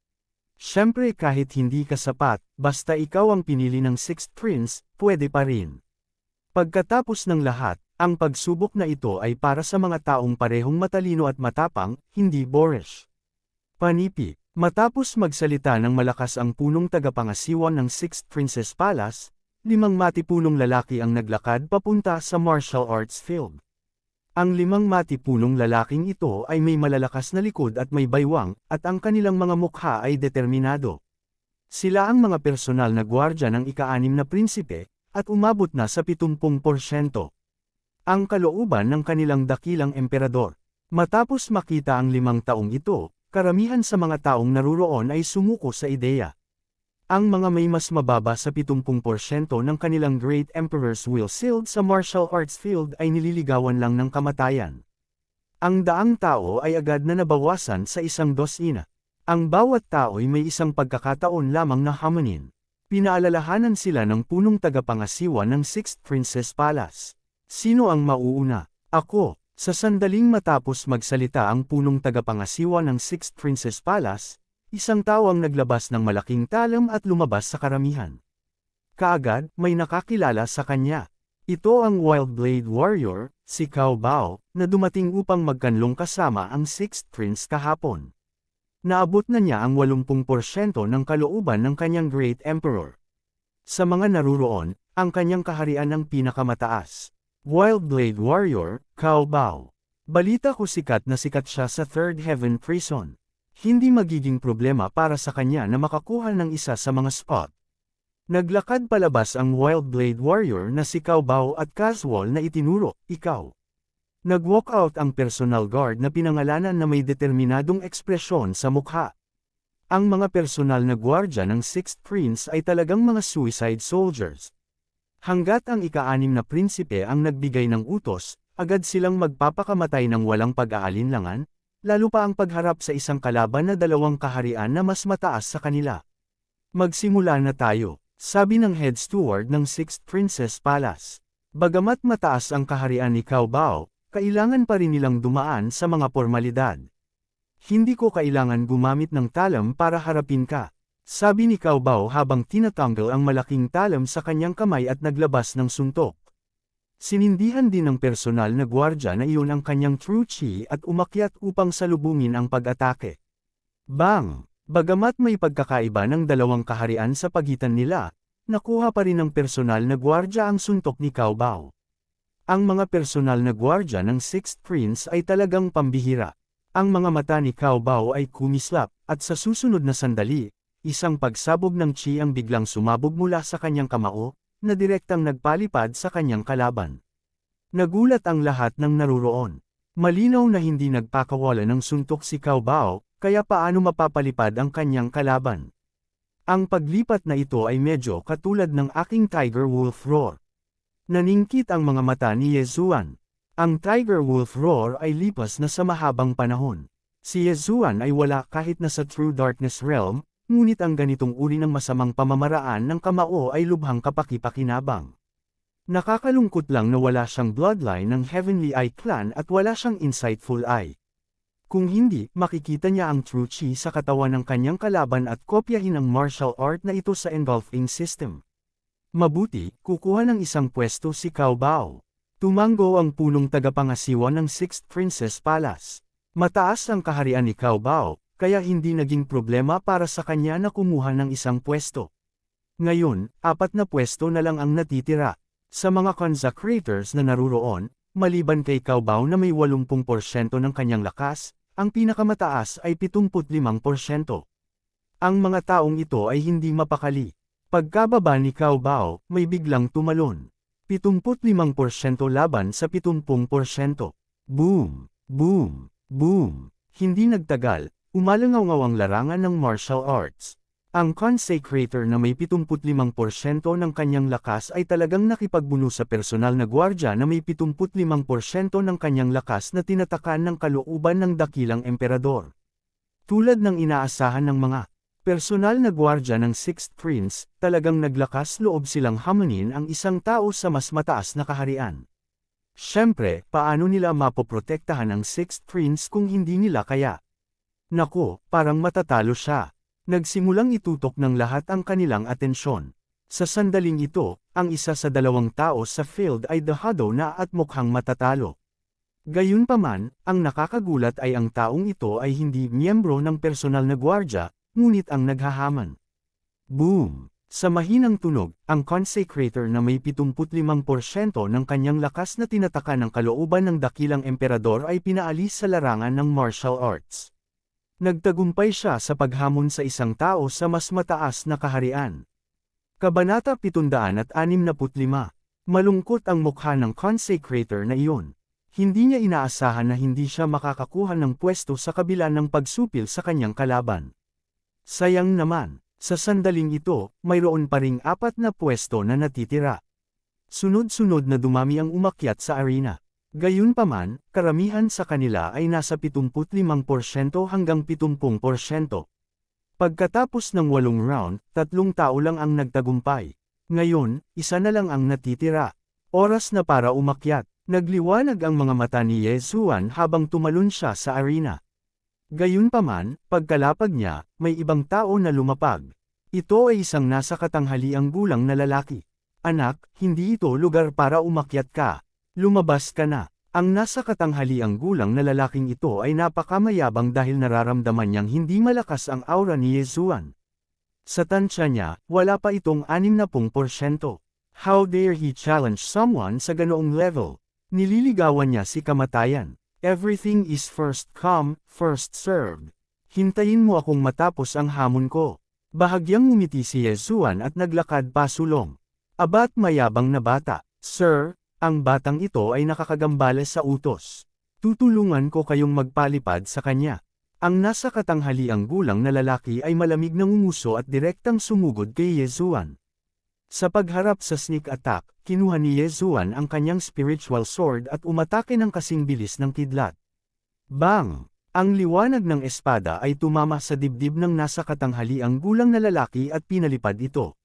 Speaker 1: Siyempre kahit hindi ka sapat, basta ikaw ang pinili ng 6th Prince, pwede pa rin. Pagkatapos ng lahat, ang pagsubok na ito ay para sa mga taong parehong matalino at matapang, hindi boorish. Panipi. Matapos magsalita ng malakas ang punong tagapangasiwan ng 6th Princess Palace, 5 matipunong lalaki ang naglakad papunta sa martial arts field. Ang 5 matipunong lalaking ito ay may malalakas na likod at may baywang, at ang kanilang mga mukha ay determinado. Sila ang mga personal na gwardya ng ika-6 na prinsipe, at umabot na sa 70%. Ang kalooban ng kanilang dakilang emperador. Matapos makita ang 5 taong ito, karamihan sa mga taong naruroon ay sumuko sa ideya. Ang mga may mas mababa sa 70% ng kanilang Great Emperor's Will sealed sa martial arts field ay nililigawan lang ng kamatayan. Ang daang tao ay agad na nabawasan sa 1 dosina. Ang bawat tao ay may isang pagkakataon lamang na hamanin. Pinaalalahanan sila ng punong tagapangasiwa ng 6th Princess Palace. Sino ang mauuna? Ako. Sa sandaling matapos magsalita ang punong tagapangasiwa ng 6th Princess Palace, isang tao ang naglabas ng malaking talam at lumabas sa karamihan. Kaagad, may nakakilala sa kanya. Ito ang Wild Blade Warrior, si Cao Bao, na dumating upang magkanlong kasama ang Sixth Prince kahapon. Naabot na niya ang 80% ng kalooban ng kanyang Great Emperor. Sa mga naruroon, ang kanyang kaharian ang pinakamataas. Wild Blade Warrior, Cao Bao. Balita ko sikat siya sa Third Heaven Prison. Hindi magiging problema para sa kanya na makakuha ng isa sa mga spot. Naglakad palabas ang Wild Blade Warrior na si Cao Bao at casual na itinuro, ikaw. Nag-walk out ang personal guard na pinangalanan na may determinadong ekspresyon sa mukha. Ang mga personal na gwardya ng Sixth Prince ay talagang mga suicide soldiers. Hanggat ang ika-6 na prinsipe ang nagbigay ng utos, agad silang magpapakamatay ng walang pag-aalinlangan, lalo pa ang pagharap sa isang kalaban na 2 kaharian na mas mataas sa kanila. Magsimula na tayo, sabi ng head steward ng Sixth Princess Palace. Bagamat mataas ang kaharian ni Cao Bao, kailangan pa rin nilang dumaan sa mga formalidad. Hindi ko kailangan gumamit ng talam para harapin ka, sabi ni Cao Bao habang tinatanggal ang malaking talam sa kanyang kamay at naglabas ng suntok. Sinindihan din ng personal na gwardya na iyon ang kanyang true chi at umakyat upang salubungin ang pag-atake. Bang! Bagamat may pagkakaiba ng 2 kaharian sa pagitan nila, nakuha pa rin ng personal na gwardya ang suntok ni Cao Bao. Ang mga personal na gwardya ng Sixth Prince ay talagang pambihira. Ang mga mata ni Cao Bao ay kumislap, at sa susunod na sandali, isang pagsabog ng chi ang biglang sumabog mula sa kanyang kamao, na direktang nagpalipad sa kanyang kalaban. Nagulat ang lahat ng naruroon. Malinaw na hindi nagpakawala ng suntok si Cao Bao, kaya paano mapapalipad ang kanyang kalaban? Ang paglipat na ito ay medyo katulad ng aking Tiger Wolf Roar. Naningkit ang mga mata ni Ye Zuan. Ang Tiger Wolf Roar ay lipas na sa mahabang panahon. Si Ye Zuan ay wala kahit na sa True Darkness Realm, ngunit ang ganitong uri ng masamang pamamaraan ng kamao ay lubhang kapaki-pakinabang. Nakakalungkot lang na wala siyang bloodline ng Heavenly Eye Clan at wala siyang Insightful Eye. Kung hindi, makikita niya ang true chi sa katawan ng kanyang kalaban at kopyahin ang martial art na ito sa engulfing system. Mabuti, kukuha ng isang pwesto si Cao Bao. Tumanggo ang punong tagapangasiwa ng Sixth Princess Palace. Mataas ang kaharian ni Cao Bao, kaya hindi naging problema para sa kanya na kumuha ng isang pwesto. Ngayon, 4 na pwesto na lang ang natitira. Sa mga consecrators na naruroon, maliban kay Cao Bao na may 80% ng kanyang lakas, ang pinakamataas ay 75%. Ang mga taong ito ay hindi mapakali. Pagkababa ni Cao Bao, may biglang tumalon. 75% laban sa 70%. Boom! Boom! Boom! Hindi nagtagal, umalangaw-ngaw ang larangan ng martial arts. Ang consecrator na may 75% ng kanyang lakas ay talagang nakipagbuno sa personal na gwardya na may 75% ng kanyang lakas na tinatakan ng kalooban ng dakilang emperador. Tulad ng inaasahan ng mga personal na gwardya ng Sixth Prince, talagang naglakas loob silang hamunin ang isang tao sa mas mataas na kaharian. Siyempre, paano nila mapoprotektahan ang Sixth Prince kung hindi nila kaya? Nako, parang matatalo siya. Nagsimulang itutok ng lahat ang kanilang atensyon. Sa sandaling ito, ang isa sa 2 tao sa field ay dahado na at mukhang matatalo. Gayunpaman, ang nakakagulat ay ang taong ito ay hindi miyembro ng personal na gwardya, ngunit ang naghahaman. Boom! Sa mahinang tunog, ang consecrator na may 75% ng kanyang lakas na tinatakan ng kalooban ng dakilang emperador ay pinaalis sa larangan ng martial arts. Nagtagumpay siya sa paghamon sa isang tao sa mas mataas na kaharian. Kabanata 765. Malungkot ang mukha ng consecrator na iyon. Hindi niya inaasahan na hindi siya makakakuha ng pwesto sa kabila ng pagsupil sa kanyang kalaban. Sayang naman, sa sandaling ito, mayroon pa ring 4 na pwesto na natitira. Sunod-sunod na dumami ang umakyat sa arena. Gayunpaman, karamihan sa kanila ay nasa 75% hanggang 70%. Pagkatapos ng 8 round, 3 tao lang ang nagtagumpay. Ngayon, isa na lang ang natitira. Oras na para umakyat. Nagliwanag ang mga mata ni Ye Zuan habang tumalon siya sa arena. Gayunpaman, pagkalapag niya, may ibang tao na lumapag. Ito ay isang nasa katanghaliang gulang na lalaki. Anak, hindi ito lugar para umakyat ka. Lumabas ka na. Ang nasa katanghaliang gulang na lalaking ito ay napakamayabang dahil nararamdaman niyang hindi malakas ang aura ni Yezuan. Sa tansya niya, wala pa itong 60%. How dare he challenge someone sa ganoong level? Nililigawan niya si kamatayan. Everything is first come, first served. Hintayin mo akong matapos ang hamon ko. Bahagyang ngumiti si Yezuan at naglakad pasulong. Abat mayabang na bata, Sir, ang batang ito ay nakakagambales sa utos. Tutulungan ko kayong magpalipad sa kanya. Ang nasa katanghaliang gulang na lalaki ay malamig na ngumuso at direktang sumugod kay Yezuan. Sa pagharap sa sneak attack, kinuha ni Yezuan ang kanyang spiritual sword at umatake ng kasing bilis ng kidlat. Bang! Ang liwanag ng espada ay tumama sa dibdib ng nasa katanghaliang gulang na lalaki at pinalipad ito.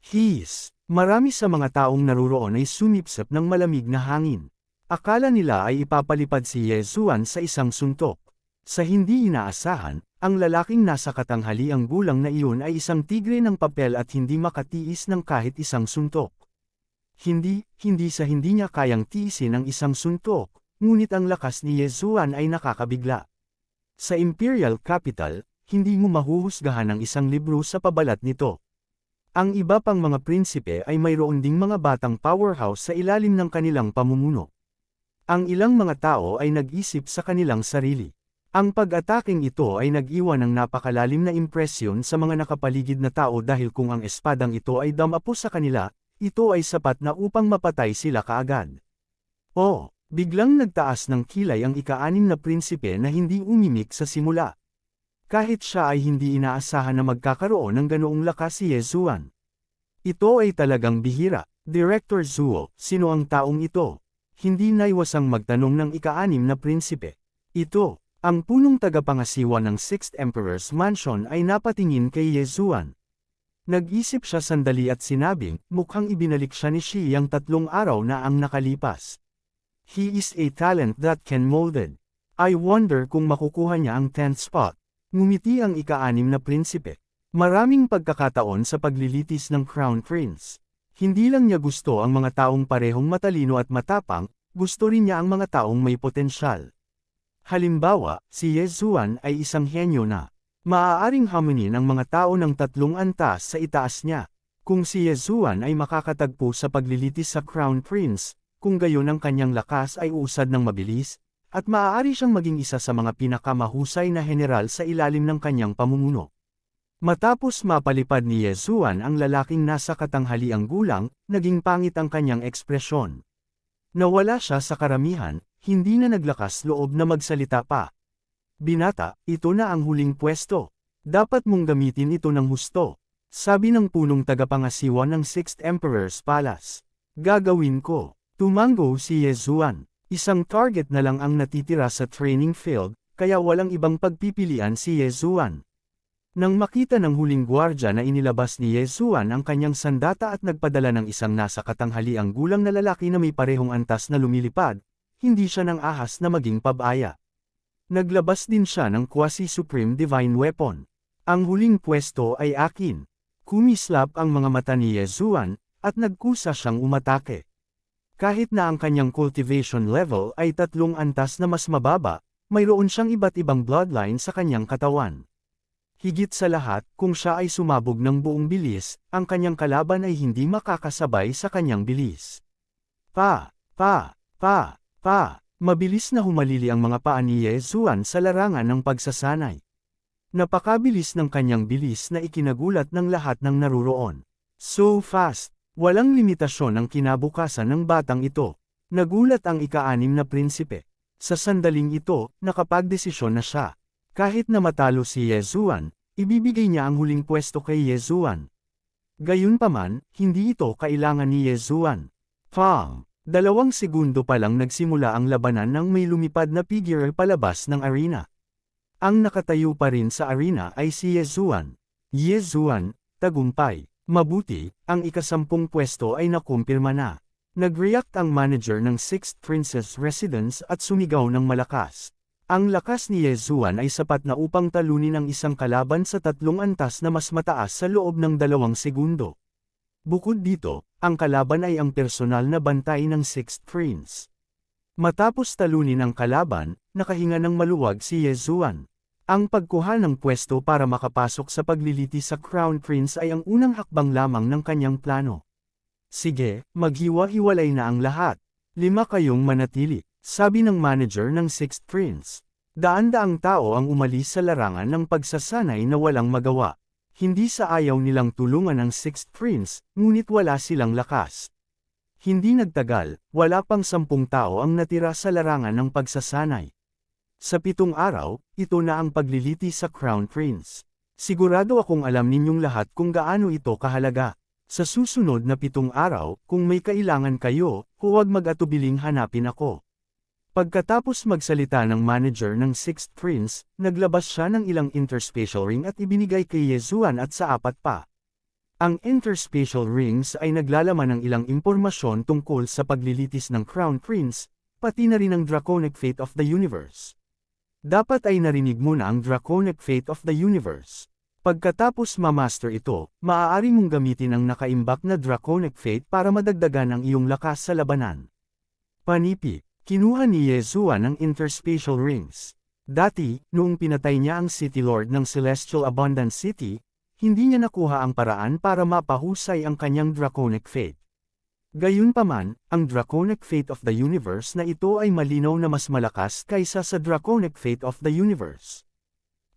Speaker 1: Hiss! Marami sa mga taong naruroon ay sumipsip ng malamig na hangin. Akala nila ay ipapalipad si Yezuan sa isang suntok. Sa hindi inaasahan, ang lalaking nasa katanghaliang gulang na iyon ay isang tigre ng papel at hindi makatiis ng kahit isang suntok. Hindi niya kayang tiisin ang isang suntok, ngunit ang lakas ni Yezuan ay nakakabigla. Sa Imperial Capital, hindi mo mahuhusgahan ang isang libro sa pabalat nito. Ang iba pang mga prinsipe ay mayroon ding mga batang powerhouse sa ilalim ng kanilang pamumuno. Ang ilang mga tao ay nag-isip sa kanilang sarili. Ang pag-ataking ito ay nag-iwan ng napakalalim na impresyon sa mga nakapaligid na tao dahil kung ang espadang ito ay damapo sa kanila, ito ay sapat na upang mapatay sila kaagad. Oh, biglang nagtaas ng kilay ang ika-6 na prinsipe na hindi umimik sa simula. Kahit siya ay hindi inaasahan na magkakaroon ng ganoong lakas si Yezuan. Ito ay talagang bihira. Director Zuo, sino ang taong ito? Hindi naiwasang magtanong ng ika-6 na prinsipe. Ito, ang punong tagapangasiwa ng 6th Emperor's Mansion ay napatingin kay Yezuan. Nag-isip siya sandali at sinabing, mukhang ibinalik siya ni Shi ang 3 araw na ang nakalipas. He is a talent that can molded. I wonder kung makukuha niya ang 10th spot. Ngumiti ang ika-6 na prinsipe. Maraming pagkakataon sa paglilitis ng Crown Prince. Hindi lang niya gusto ang mga taong parehong matalino at matapang, gusto rin niya ang mga taong may potensyal. Halimbawa, si Yezuan ay isang henyo na maaaring hamunin ang mga tao ng 3 antas sa itaas niya. Kung si Yezuan ay makakatagpo sa paglilitis sa Crown Prince, kung gayon ang kanyang lakas ay usad ng mabilis, at maaari siyang maging isa sa mga pinakamahusay na general sa ilalim ng kanyang pamumuno. Matapos mapalipad ni Yezuan ang lalaking nasa katanghaliang gulang, naging pangit ang kanyang ekspresyon. Nawala siya sa karamihan, hindi na naglakas loob na magsalita pa. Binata, ito na ang huling pwesto. Dapat mong gamitin ito ng husto. Sabi ng punong tagapangasiwa ng 6th Emperor's Palace. Gagawin ko. Tumango si Yezuan. Isang target na lang ang natitira sa training field, kaya walang ibang pagpipilian si Yezuan. Nang makita ng huling gwardya na inilabas ni Yezuan ang kanyang sandata at nagpadala ng isang nasa katanghaliang gulang na lalaki na may parehong antas na lumilipad, hindi siya nang ahas na maging pabaya. Naglabas din siya ng quasi-supreme divine weapon. Ang huling pwesto ay akin. Kumislap ang mga mata ni Yezuan, at nagkusa siyang umatake. Kahit na ang kanyang cultivation level ay 3 antas na mas mababa, mayroon siyang iba't ibang bloodline sa kanyang katawan. Higit sa lahat, kung siya ay sumabog ng buong bilis, ang kanyang kalaban ay hindi makakasabay sa kanyang bilis. Mabilis na humalili ang mga paa ni Yezuan sa larangan ng pagsasanay. Napakabilis ng kanyang bilis na ikinagulat ng lahat ng naruroon. So fast! Walang limitasyon ang kinabukasan ng batang ito. Nagulat ang ika-6 na prinsipe. Sa sandaling ito, nakapagdesisyon na siya. Kahit na matalo si Yezuan, ibibigay niya ang huling pwesto kay Yezuan. Gayunpaman, hindi ito kailangan ni Yezuan. 2 segundo pa lang nagsimula ang labanan nang may lumipad na figure palabas ng arena. Ang nakatayo pa rin sa arena ay si Yezuan. Yezuan, tagumpay. Mabuti, ang ika-10 pwesto ay nakumpirma na. Nag-react ang manager ng 6th Princess Residence at sumigaw ng malakas. Ang lakas ni Yezuan ay sapat na upang talunin ang isang kalaban sa 3 antas na mas mataas sa loob ng 2 segundo. Bukod dito, ang kalaban ay ang personal na bantay ng Sixth Prince. Matapos talunin ang kalaban, nakahinga ng maluwag si Yezuan. Ang pagkuha ng pwesto para makapasok sa pagliliti sa Crown Prince ay ang unang hakbang lamang ng kanyang plano. Sige, maghiwa-hiwalay na ang lahat. 5 kayong manatili, sabi ng manager ng Sixth Prince. Daan-daang tao ang umalis sa larangan ng pagsasanay na walang magawa. Hindi sa ayaw nilang tulungan ang Sixth Prince, ngunit wala silang lakas. Hindi nagtagal, wala pang 10 tao ang natira sa larangan ng pagsasanay. Sa 7 araw, ito na ang pagliliti sa Crown Prince. Sigurado akong alam ninyong lahat kung gaano ito kahalaga. Sa susunod na 7 araw, kung may kailangan kayo, huwag mag-atubiling hanapin ako. Pagkatapos magsalita ng manager ng Sixth Prince, naglabas siya ng ilang interspatial ring at ibinigay kay Yezuan at sa 4 pa. Ang interspatial rings ay naglalaman ng ilang impormasyon tungkol sa paglilitis ng Crown Prince, pati na rin ang Draconic Fate of the Universe. Dapat ay narinig mo na ang Draconic Fate of the Universe. Pagkatapos ma-master ito, maaari mong gamitin ang nakaimbak na Draconic Fate para madagdagan ang iyong lakas sa labanan. Panipi, kinuha ni Yezuan ang interspatial rings. Dati, noong pinatay niya ang City Lord ng Celestial Abundance City, hindi niya nakuha ang paraan para mapahusay ang kanyang Draconic Fate. Gayunpaman, ang Draconic Fate of the Universe na ito ay malinaw na mas malakas kaysa sa Draconic Fate of the Universe.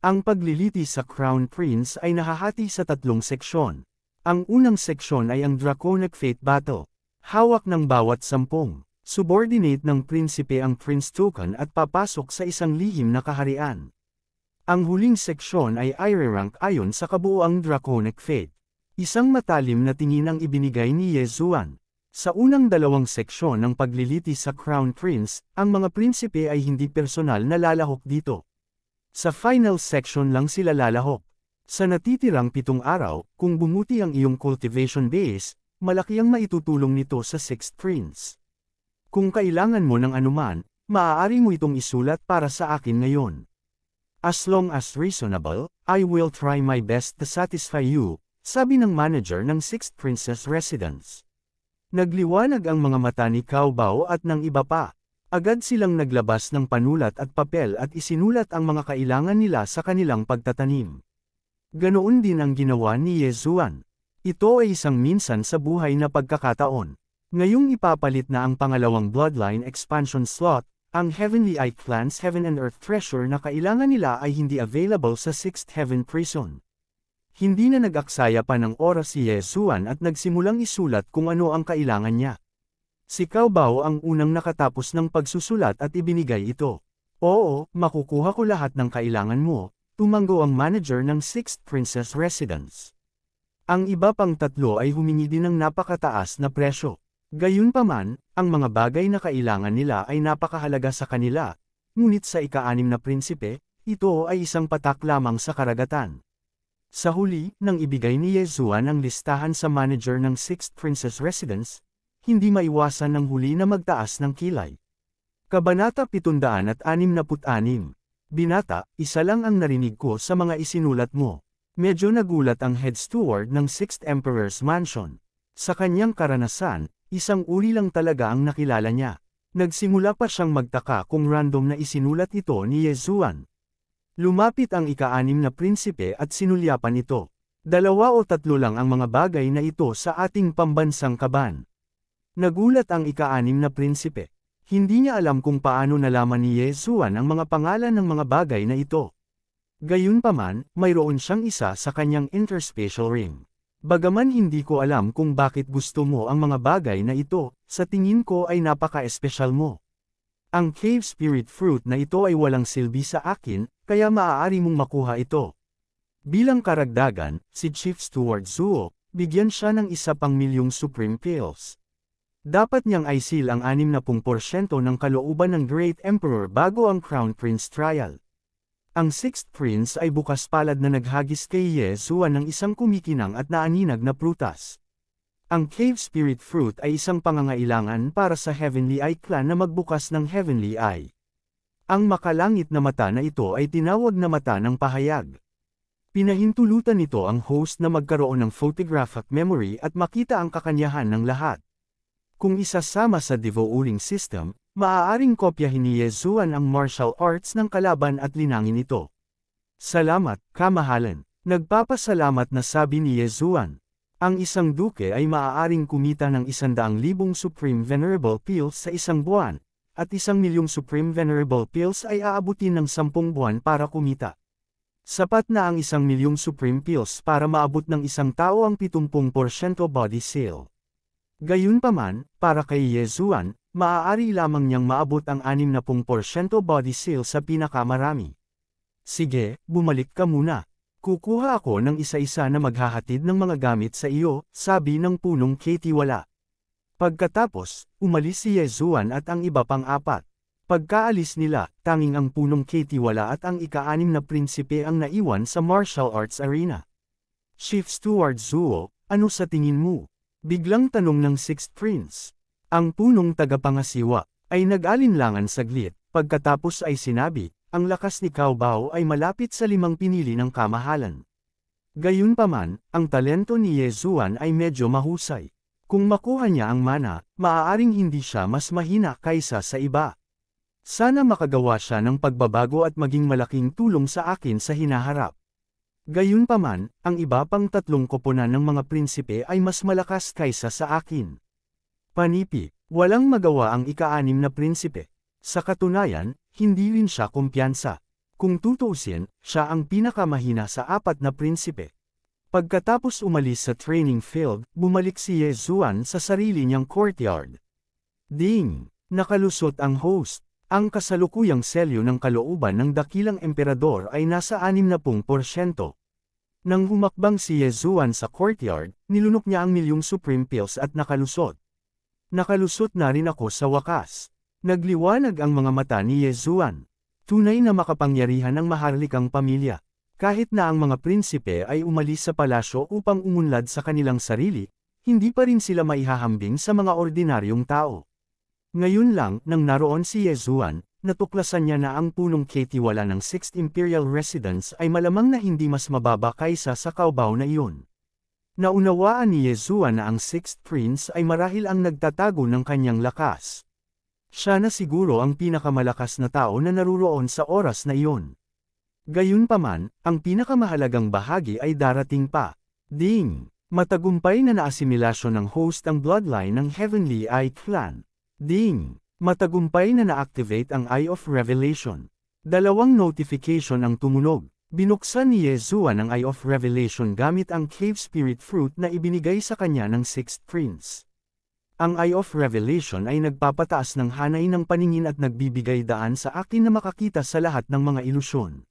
Speaker 1: Ang pagliliti sa Crown Prince ay nahahati sa 3 seksyon. Ang unang seksyon ay ang Draconic Fate Battle. Hawak ng bawat 10. Subordinate ng prinsipe ang Prince Token at papasok sa isang lihim na kaharian. Ang huling seksyon ay i-rank ayon sa kabuuang Draconic Fate. Isang matalim na tingin ang ibinigay ni Yezuan. Sa unang 2 seksyon ng pagliliti sa Crown Prince, ang mga prinsipe ay hindi personal na lalahok dito. Sa final section lang sila lalahok. Sa natitirang 7 araw, kung bumuti ang iyong cultivation base, malaki ang maitutulong nito sa Sixth Prince. Kung kailangan mo ng anuman, maaari mo itong isulat para sa akin ngayon. As long as reasonable, I will try my best to satisfy you, sabi ng manager ng Sixth Princess Residence. Nagliwanag ang mga mata ni Cao Bao at ng iba pa. Agad silang naglabas ng panulat at papel at isinulat ang mga kailangan nila sa kanilang pagtatanim. Ganoon din ang ginawa ni Yezuan. Ito ay isang minsan sa buhay na pagkakataon. Ngayong ipapalit na ang pangalawang Bloodline Expansion slot, ang Heavenly Eye Clan's Heaven and Earth Treasure na kailangan nila ay hindi available sa Sixth Heaven Prison. Hindi na nag-aksaya pa ng oras si Yezuan at nagsimulang isulat kung ano ang kailangan niya. Si Cao Bao ang unang nakatapos ng pagsusulat at ibinigay ito. Oo, makukuha ko lahat ng kailangan mo, tumango ang manager ng Sixth Princess Residence. Ang iba pang 3 ay humingi din ng napakataas na presyo. Gayunpaman, ang mga bagay na kailangan nila ay napakahalaga sa kanila, ngunit sa ika-6 na prinsipe, ito ay isang patak lamang sa karagatan. Sa huli, nang ibigay ni Yezuan ang listahan sa manager ng Sixth Princess Residence, hindi maiwasan ng huli na magtaas ng kilay. Kabanata 766. Binata, isa lang ang narinig ko sa mga isinulat mo. Medyo nagulat ang head steward ng Sixth Emperor's Mansion. Sa kanyang karanasan, isang uri lang talaga ang nakilala niya. Nagsimula pa siyang magtaka kung random na isinulat ito ni Yezuan. Lumapit ang ika-6 na prinsipe at sinulyapan ito. 2 o 3 lang ang mga bagay na ito sa ating pambansang kaban. Nagulat ang ika-6 na prinsipe. Hindi niya alam kung paano nalaman ni Yezuan ang mga pangalan ng mga bagay na ito. Gayunpaman, mayroon siyang isa sa kanyang interspatial ring. Bagaman hindi ko alam kung bakit gusto mo ang mga bagay na ito, sa tingin ko ay napaka-espesyal mo. Ang Cave Spirit Fruit na ito ay walang silbi sa akin, kaya maaari mong makuha ito. Bilang karagdagan, si Chief Steward Zuo, bigyan siya ng 1 milyong Supreme Pills. Dapat niyang i-seal ang 60% ng kalooban ng Great Emperor bago ang Crown Prince trial. Ang Sixth Prince ay bukas palad na naghagis kay Yezuan ng isang kumikinang at naaninag na prutas. Ang Cave Spirit Fruit ay isang pangangailangan para sa Heavenly Eye Clan na magbukas ng Heavenly Eye. Ang makalangit na mata na ito ay tinawag na mata ng pahayag. Pinahintulutan nito ang host na magkaroon ng photographic memory at makita ang kakanyahan ng lahat. Kung isasama sa devouring system, maaaring kopyahin ni Yezuan ang martial arts ng kalaban at linangin ito. Salamat, kamahalan. Nagpapasalamat na sabi ni Yezuan. Ang isang duke ay maaaring kumita ng 100,000 Supreme Venerable Pills sa isang buwan, at 1,000,000 Supreme Venerable Pills ay aabutin ng 10 buwan para kumita. Sapat na ang 1,000,000 Supreme Pills para maabot ng isang tao ang 70% body sale. Gayunpaman, para kay Yezuan, maaari lamang niyang maabot ang 60% body sale sa pinakamarami. Sige, bumalik ka muna. Kukuha ako ng isa-isa na maghahatid ng mga gamit sa iyo, sabi ng punong katiwala. Pagkatapos, umalis si Yezuan at ang iba pang apat. Pagkaalis nila, tanging ang punong katiwala at ang ika-6 na prinsipe ang naiwan sa martial arts arena. Chief Steward Zuo, ano sa tingin mo? Biglang tanong ng Sixth Prince. Ang punong tagapangasiwa ay nag-alinlangan saglit, pagkatapos ay sinabi, ang lakas ni Cao Bao ay malapit sa 5 pinili ng kamahalan. Gayunpaman, ang talento ni Yezuan ay medyo mahusay. Kung makuha niya ang mana, maaaring hindi siya mas mahina kaysa sa iba. Sana makagawa siya ng pagbabago at maging malaking tulong sa akin sa hinaharap. Gayunpaman, ang iba pang 3 koponan ng mga prinsipe ay mas malakas kaysa sa akin. Panipi, walang magawa ang ika-6 na prinsipe. Sa katunayan, hindi rin siya kumpiyansa. Kung tutuusin, siya ang pinakamahina sa 4 na prinsipe. Pagkatapos umalis sa training field, bumalik si Yezuan sa sarili niyang courtyard. Ding! Nakalusot ang host. Ang kasalukuyang selyo ng kalooban ng dakilang emperador ay nasa 60%. Nang humakbang si Yezuan sa courtyard, nilunok niya ang 1,000,000 Supreme Pills at nakalusot. Nakalusot na rin ako sa wakas. Nagliwanag ang mga mata ni Yezuan. Tunay na makapangyarihan ng maharlikang pamilya. Kahit na ang mga prinsipe ay umalis sa palasyo upang umunlad sa kanilang sarili, hindi pa rin sila maihahambing sa mga ordinaryong tao. Ngayon lang, nang naroon si Yezuan, natuklasan niya na ang punong katiwala ng 6th Imperial Residence ay malamang na hindi mas mababa kaysa sa Cao Bao na iyon. Naunawaan ni Yezuan na ang 6th Prince ay marahil ang nagtatago ng kanyang lakas. Siya na siguro ang pinakamalakas na tao na naruroon sa oras na iyon. Gayunpaman, ang pinakamahalagang bahagi ay darating pa. Ding! Matagumpay na naasimilasyon ng host ang bloodline ng Heavenly Eye Clan. Ding! Matagumpay na na-activate ang Eye of Revelation. 2 notification ang tumunog. Binuksan ni Yezuan ang Eye of Revelation gamit ang Cave Spirit Fruit na ibinigay sa kanya ng 6th Prince. Ang Eye of Revelation ay nagpapataas ng hanay ng paningin at nagbibigay daan sa akin na makakita sa lahat ng mga ilusyon.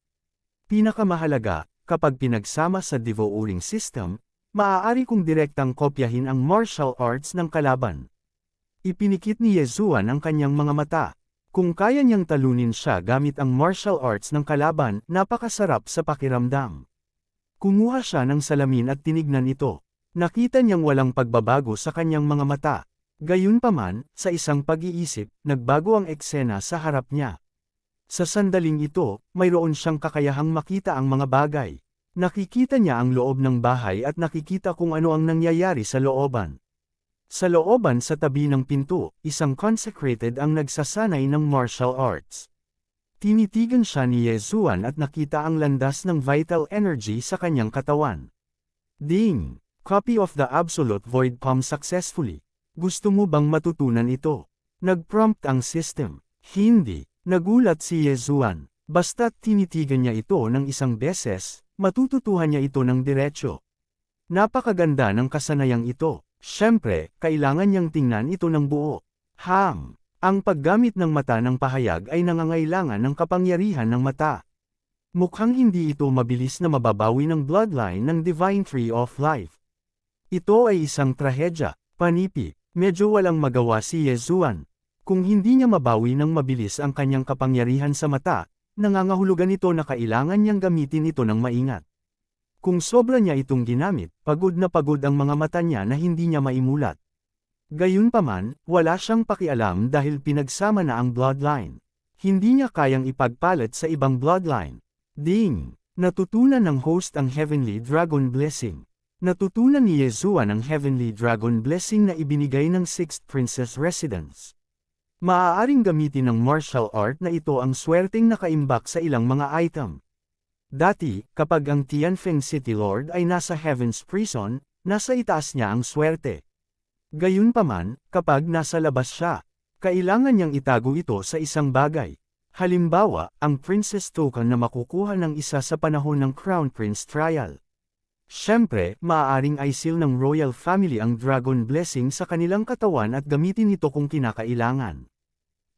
Speaker 1: Pinakamahalaga, kapag pinagsama sa devouring system, maaari kong direktang kopyahin ang martial arts ng kalaban. Ipinikit ni Yezuan ang kanyang mga mata. Kung kaya niyang talunin siya gamit ang martial arts ng kalaban, napakasarap sa pakiramdam. Kumuha siya ng salamin at tinignan ito. Nakita niyang walang pagbabago sa kanyang mga mata. Gayunpaman, sa isang pag-iisip, nagbago ang eksena sa harap niya. Sa sandaling ito, mayroon siyang kakayahang makita ang mga bagay. Nakikita niya ang loob ng bahay at nakikita kung ano ang nangyayari sa looban. Sa looban sa tabi ng pinto, isang consecrated ang nagsasanay ng martial arts. Tinitigan siya ni Yezuan at nakita ang landas ng vital energy sa kanyang katawan. Ding! Copy of the Absolute Void Palm successfully. Gusto mo bang matutunan ito? Nag-prompt ang system. Hindi. Nagulat si Yezuan. Basta't tinitigan niya ito ng isang beses, matututuhan niya ito ng diretsyo. Napakaganda ng kasanayang ito. Siyempre, kailangan niyang tingnan ito ng buo. Ang paggamit ng mata ng pahayag ay nangangailangan ng kapangyarihan ng mata. Mukhang hindi ito mabilis na mababawi ng bloodline ng Divine Tree of Life. Ito ay isang trahedya, panipi. Medyo walang magawa si Yezuan. Kung hindi niya mabawi ng mabilis ang kanyang kapangyarihan sa mata, nangangahulugan ito na kailangan niyang gamitin ito ng maingat. Kung sobra niya itong ginamit, pagod na pagod ang mga mata niya na hindi niya maimulat. Gayunpaman, wala siyang pakialam dahil pinagsama na ang bloodline. Hindi niya kayang ipagpalit sa ibang bloodline. Ding! Natutunan ng host ang Heavenly Dragon Blessing. Natutunan ni Yezuan ang Heavenly Dragon Blessing na ibinigay ng 6th Princess Residence. Maaaring gamitin ng martial art na ito ang swerteng nakaimbak sa ilang mga item. Dati, kapag ang Tianfeng City Lord ay nasa Heaven's Prison, nasa itaas niya ang swerte. Gayunpaman, kapag nasa labas siya, kailangan niyang itago ito sa isang bagay. Halimbawa, ang Princess Token na makukuha ng isa sa panahon ng Crown Prince Trial. Siyempre, maaaring ay seal ng Royal Family ang Dragon Blessing sa kanilang katawan at gamitin ito kung kinakailangan.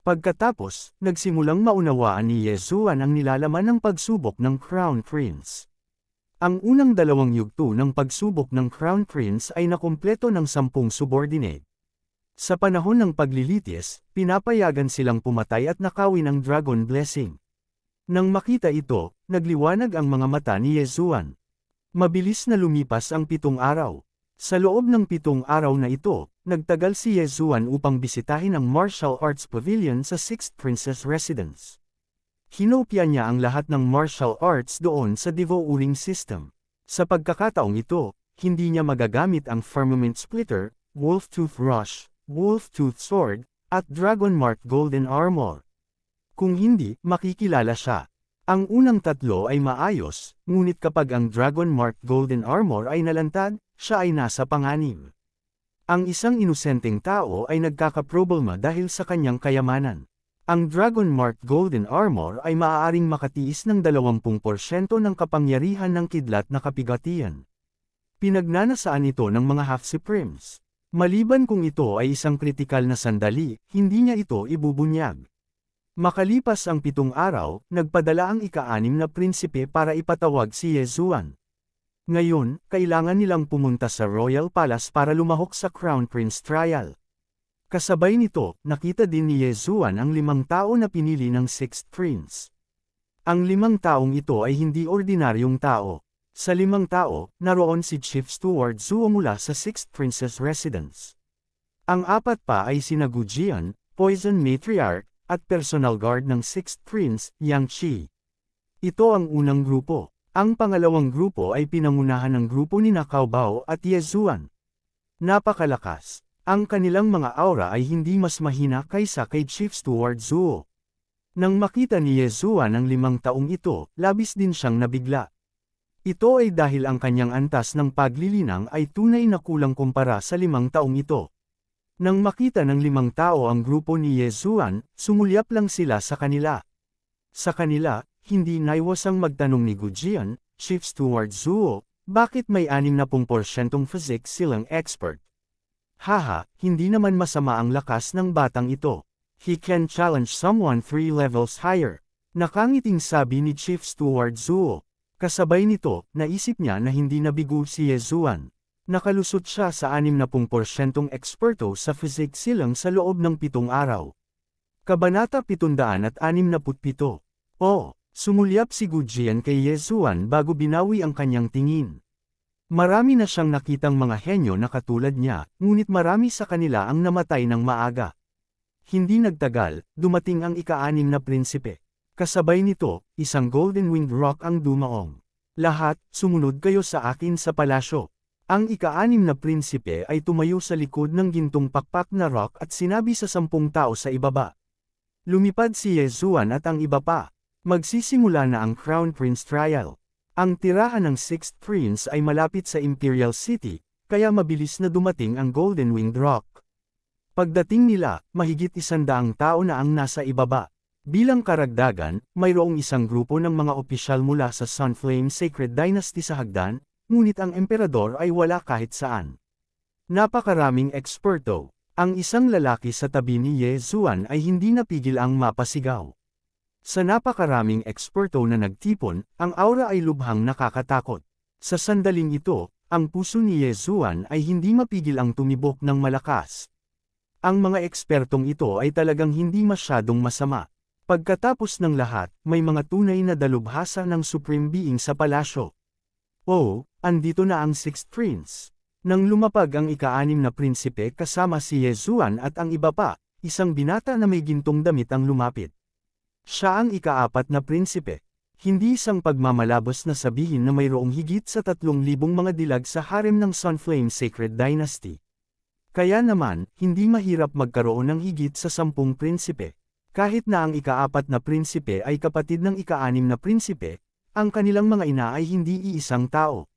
Speaker 1: Pagkatapos, nagsimulang maunawaan ni Yezuan ang nilalaman ng pagsubok ng Crown Prince. Ang unang dalawang yugto ng pagsubok ng Crown Prince ay nakumpleto ng 10 subordinate. Sa panahon ng paglilitis, pinapayagan silang pumatay at nakawin ang Dragon Blessing. Nang makita ito, nagliwanag ang mga mata ni Yezuan. Mabilis na lumipas ang 7 araw. Sa loob ng 7 araw na ito, nagtagal si Yezuan upang bisitahin ang Martial Arts Pavilion sa 6th Princess Residence. Hinopya niya ang lahat ng martial arts doon sa Devouring System. Sa pagkakataong ito, hindi niya magagamit ang Firmament Splitter, Wolf Tooth Rush, Wolf Tooth Sword, at Dragon Mark Golden Armor. Kung hindi, makikilala siya. Ang unang tatlo ay maayos, ngunit kapag ang Dragon Mark Golden Armor ay nalantad, siya ay nasa panganib. Ang isang inosenteng tao ay nagkakaproblema dahil sa kanyang kayamanan. Ang Dragon Mark Golden Armor ay maaaring makatiis ng 20% ng kapangyarihan ng kidlat na kapigatian. Pinagnanasaan ito ng mga Half-Supremes. Maliban kung ito ay isang kritikal na sandali, hindi niya ito ibubunyag. Makalipas ang 7 araw, nagpadala ang ika-6 na prinsipe para ipatawag si Yezuan. Ngayon, kailangan nilang pumunta sa Royal Palace para lumahok sa Crown Prince Trial. Kasabay nito, nakita din ni Yezuan ang 5 tao na pinili ng 6th Prince. Ang 5 taong ito ay hindi ordinaryong tao. Sa 5 tao, naroon si Chief Steward Zuo mula sa 6th Princess Residence. Ang 4 pa ay sina Gujian, Poison Matriarch, at personal guard ng 6th Prince, Yang Qi. Ito ang unang grupo. Ang pangalawang grupo ay pinangunahan ng grupo ni Cao Bao at Yezuan. Napakalakas. Ang kanilang mga aura ay hindi mas mahina kaysa kay Chief Steward Zuo. Nang makita ni Yezuan ang 5 taong ito, labis din siyang nabigla. Ito ay dahil ang kanyang antas ng paglilinang ay tunay na kulang kumpara sa 5 taong ito. Nang makita ng 5 tao ang grupo ni Yezuan, sumulyap lang sila sa kanila. Sa kanila, hindi naiwasang magtanong ni Gujian, Chief Steward Zuo, bakit may 60% physics silang expert? Haha, hindi naman masama ang lakas ng batang ito. He can challenge someone 3 levels higher. Nakangiting sabi ni Chief Steward Zuo. Kasabay nito, naisip niya na hindi nabigo si Yezuan. Nakalusot siya sa 60% eksperto sa physics silang sa loob ng 7 araw. Kabanata 767. Sumulyap si Gujian kay Yezuan bago binawi ang kanyang tingin. Marami na siyang nakitang mga henyo na katulad niya, ngunit marami sa kanila ang namatay ng maaga. Hindi nagtagal, dumating ang ika-6 na prinsipe. Kasabay nito, isang golden-winged rock ang dumaong. Lahat, sumunod kayo sa akin sa palasyo. Ang ika-6 na prinsipe ay tumayo sa likod ng gintong pakpak na rock at sinabi sa 10 tao sa ibaba. Lumipad si Yezuan at ang iba pa. Magsisimula na ang Crown Prince Trial. Ang tirahan ng 6th Prince ay malapit sa Imperial City, kaya mabilis na dumating ang Golden Winged Rock. Pagdating nila, mahigit 100 tao na ang nasa ibaba. Bilang karagdagan, mayroong isang grupo ng mga opisyal mula sa Sunflame Sacred Dynasty sa hagdan, ngunit ang emperador ay wala kahit saan. Napakaraming eksperto. Ang isang lalaki sa tabi ni Yezuan ay hindi napigil ang mapasigaw. Sa napakaraming eksperto na nagtipon, ang aura ay lubhang nakakatakot. Sa sandaling ito, ang puso ni Yezuan ay hindi mapigil ang tumibok ng malakas. Ang mga ekspertong ito ay talagang hindi masyadong masama. Pagkatapos ng lahat, may mga tunay na dalubhasa ng Supreme Being sa palasyo. Andito na ang 6th Prince. Nang lumapag ang ika-6 na prinsipe kasama si Yezuan at ang iba pa, isang binata na may gintong damit ang lumapit. Siya ang ika-4 na prinsipe. Hindi isang pagmamalabos na sabihin na mayroong higit sa 3,000 mga dilag sa harem ng Sunflame Sacred Dynasty. Kaya naman, hindi mahirap magkaroon ng higit sa 10 prinsipe. Kahit na ang ika-4 na prinsipe ay kapatid ng ika-6 na prinsipe, ang kanilang mga ina ay hindi iisang tao.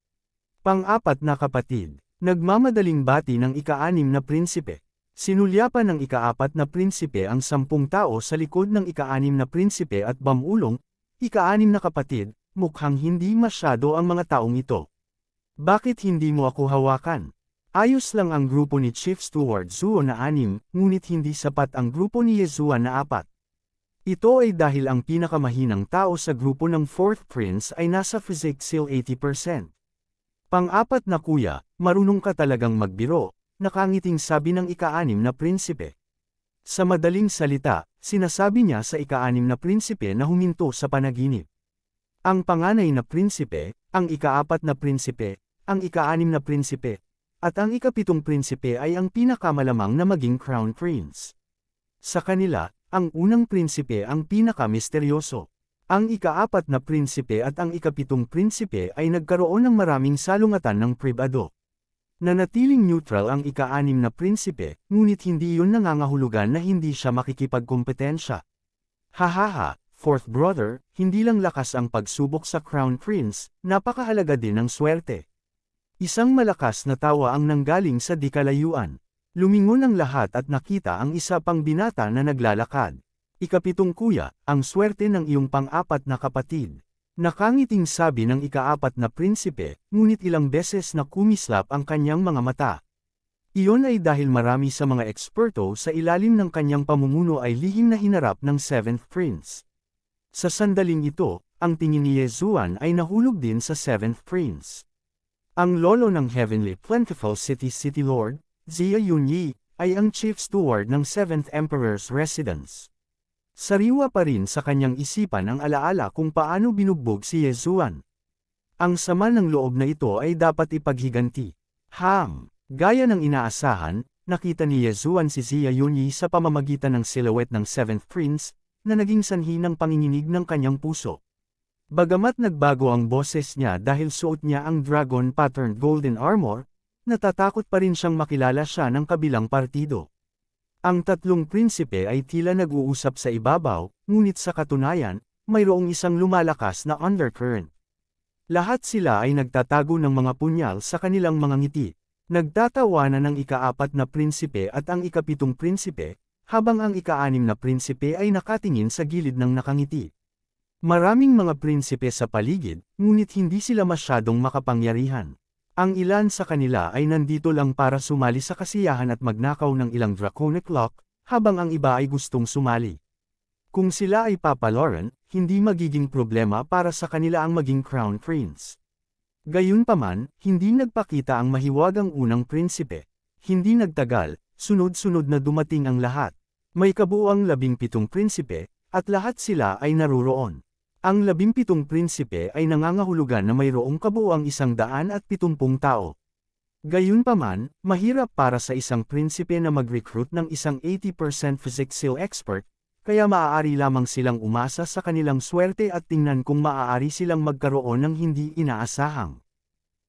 Speaker 1: Pang-4 na kapatid, nagmamadaling bati ng ika-6 na prinsipe. Sinulyapan ng ika-4 na prinsipe ang 10 tao sa likod ng ika-6 na prinsipe at bamulong, ika-6 na kapatid, mukhang hindi masyado ang mga taong ito. Bakit hindi mo ako hawakan? Ayos lang ang grupo ni Chief Steward Zuo na 6, ngunit hindi sapat ang grupo ni Yezuan na 4. Ito ay dahil ang pinakamahinang tao sa grupo ng 4th Prince ay nasa physique skill 80%. Pang-4 na kuya, marunong ka talagang magbiro, nakangiting sabi ng ika-6 na prinsipe. Sa madaling salita, sinasabi niya sa ika-6 na prinsipe na huminto sa panaginip. Ang panganay na prinsipe, ang ika-4 na prinsipe, ang ika-6 na prinsipe, at ang ika-7 prinsipe ay ang pinakamalamang na maging crown prince. Sa kanila, ang unang prinsipe ang pinaka-misteryoso. Ang ika-4 na prinsipe at ang ika-7 prinsipe ay nagkaroon ng maraming salungatan ng pribado. Nanatiling neutral ang ika-6 na prinsipe, ngunit hindi yun nangangahulugan na hindi siya makikipagkompetensya. Hahaha, 4th brother, hindi lang lakas ang pagsubok sa crown prince, napakahalaga din ng swerte. Isang malakas na tawa ang nanggaling sa di-kalayuan. Lumingon ang lahat at nakita ang isa pang binata na naglalakad. Ika-7 kuya, ang swerte ng iyong pang-4 na kapatid. Nakangiting sabi ng ika-4 na prinsipe, ngunit ilang beses na kumislap ang kanyang mga mata. Iyon ay dahil marami sa mga eksperto sa ilalim ng kanyang pamumuno ay lihim na hinarap ng 7th Prince. Sa sandaling ito, ang tingin ni Yezuan ay nahulog din sa 7th Prince. Ang lolo ng Heavenly Plentiful City Lord, Jia Yunyi, ay ang Chief Steward ng 7th Emperor's Residence. Sariwa pa rin sa kanyang isipan ang alaala kung paano binugbog si Yezuan. Ang sama ng loob na ito ay dapat ipaghiganti. Gaya ng inaasahan, nakita ni Yezuan si Jia Yunyi sa pamamagitan ng silhouette ng 7th Prince, na naging sanhi ng panginginig ng kanyang puso. Bagamat nagbago ang boses niya dahil suot niya ang dragon-patterned golden armor, natatakot pa rin siyang makilala siya ng kabilang partido. Ang 3 prinsipe ay tila nag-uusap sa ibabaw, ngunit sa katunayan, mayroong isang lumalakas na undercurrent. Lahat sila ay nagtatago ng mga punyal sa kanilang mga ngiti. Nagtatawanan ng ika-4 na prinsipe at ang ika-7 prinsipe, habang ang ika-6 na prinsipe ay nakatingin sa gilid ng nakangiti. Maraming mga prinsipe sa paligid, ngunit hindi sila masyadong makapangyarihan. Ang ilan sa kanila ay nandito lang para sumali sa kasiyahan at magnakaw ng ilang draconic lock, habang ang iba ay gustong sumali. Kung sila ay papaloran, hindi magiging problema para sa kanila ang maging crown prince. Gayunpaman, hindi nagpakita ang mahiwagang unang prinsipe. Hindi nagtagal, sunod-sunod na dumating ang lahat. May kabuuang 17 prinsipe, at lahat sila ay naruroon. Ang 17 prinsipe ay nangangahulugan na mayroong kabuuang 170 tao. Gayunpaman, mahirap para sa isang prinsipe na mag-recruit ng isang 80% physique skill expert, kaya maaari lamang silang umasa sa kanilang swerte at tingnan kung maaari silang magkaroon ng hindi inaasahang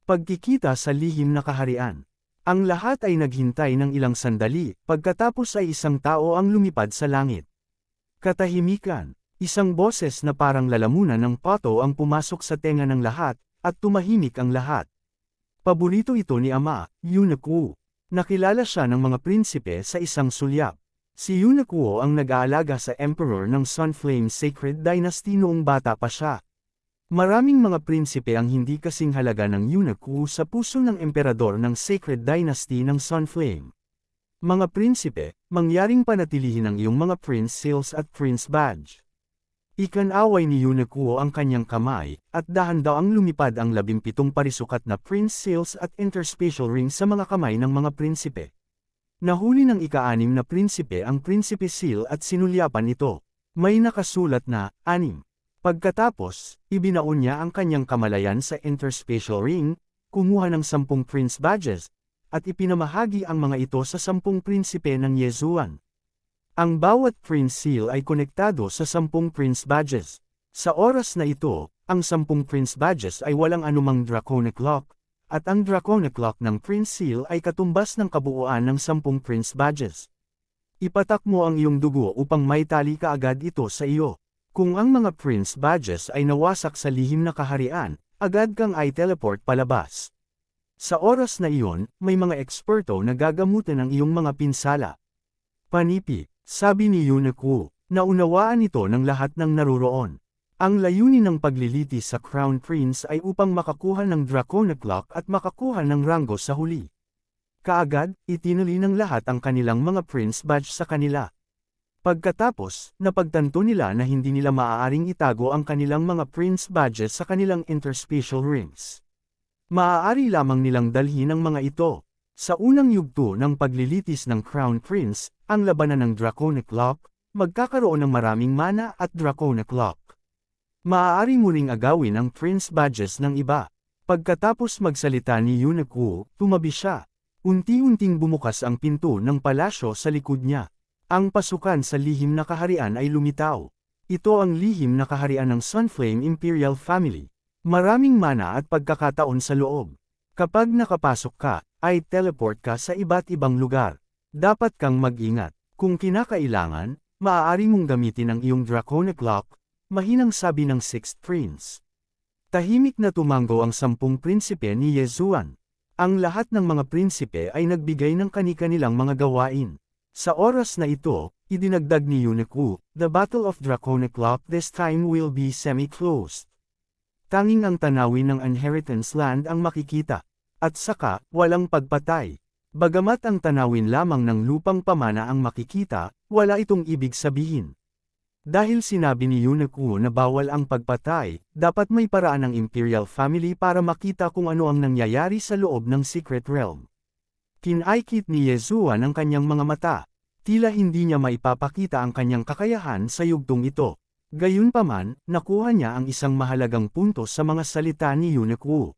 Speaker 1: pagkikita sa lihim na kaharian. Ang lahat ay naghintay ng ilang sandali, pagkatapos ay isang tao ang lumipad sa langit. Katahimikan. Isang boses na parang lalamunan ng pato ang pumasok sa tenga ng lahat, at tumahimik ang lahat. Paborito ito ni Ama, Yunakuo. Nakilala siya ng mga prinsipe sa isang sulyap. Si Yunakuo ang nag-aalaga sa Emperor ng Sunflame Sacred Dynasty noong bata pa siya. Maraming mga prinsipe ang hindi kasing halaga ng Yunakuo sa puso ng emperador ng Sacred Dynasty ng Sunflame. Mga prinsipe, mangyaring panatilihin ang iyong mga prince seals at prince badge. Ikanaway ni Yunakuo ang kanyang kamay, at dahan-dahang lumipad ang 17 parisukat na prince seals at interspatial ring sa mga kamay ng mga prinsipe. Nahuli ng ika-6 na prinsipe ang prinsipe seal at sinulyapan ito. May nakasulat na, 6. Pagkatapos, ibinaon niya ang kanyang kamalayan sa interspatial ring, kumuha ng 10 prince badges, at ipinamahagi ang mga ito sa 10 prinsipe ng Yezuan. Ang bawat prince seal ay konektado sa 10 prince badges. Sa oras na ito, ang 10 Prince Badges ay walang anumang Draconic Lock, at ang Draconic Lock ng Prince Seal ay katumbas ng kabuuan ng 10 Prince Badges. Ipatak mo ang iyong dugo upang maitali kaagad ito sa iyo. Kung ang mga Prince Badges ay nawasak sa lihim na kaharian, agad kang ay teleport palabas. Sa oras na iyon, may mga eksperto na gagamutin ang iyong mga pinsala. Panipi, sabi ni Unique, naunawaan ito ng lahat ng naruroon. Ang layunin ng paglilitis sa Crown Prince ay upang makakuha ng Draconic Lock at makakuha ng ranggo sa huli. Kaagad, itinuli ng lahat ang kanilang mga Prince Badge sa kanila. Pagkatapos, napagtanto nila na hindi nila maaaring itago ang kanilang mga Prince Badges sa kanilang interspatial rings. Maaari lamang nilang dalhin ang mga ito. Sa unang yugto ng paglilitis ng Crown Prince, ang labanan ng Draconic Lock, magkakaroon ng maraming mana at Draconic Lock. Maaari mo ring agawin ang Prince Badges ng iba. Pagkatapos magsalita ni Unique, tumabi siya. Unti-unting bumukas ang pinto ng palasyo sa likod niya. Ang pasukan sa lihim na kaharian ay lumitaw. Ito ang lihim na kaharian ng Sunflame Imperial Family. Maraming mana at pagkakataon sa loob. Kapag nakapasok ka, ay teleport ka sa iba't ibang lugar. Dapat kang mag-ingat. Kung kinakailangan, maaari mong gamitin ang iyong Draconic Lock, mahinang sabi ng 6th Prince. Tahimik na tumango ang 10 prinsipe ni Yezuan. Ang lahat ng mga prinsipe ay nagbigay ng kani-kanilang mga gawain. Sa oras na ito, idinagdag ni Unique, the Battle of Draconic Lock this time will be semi-closed. Tanging ang tanawin ng Inheritance Land ang makikita. At saka, walang pagpatay. Bagamat ang tanawin lamang ng lupang pamana ang makikita, wala itong ibig sabihin. Dahil sinabi ni Unique na bawal ang pagpatay, dapat may paraan ng Imperial Family para makita kung ano ang nangyayari sa loob ng Secret Realm. Kinaikit ni Yezuan ang kanyang mga mata. Tila hindi niya maipapakita ang kanyang kakayahan sa yugtong ito. Gayunpaman, nakuha niya ang isang mahalagang punto sa mga salita ni Unique.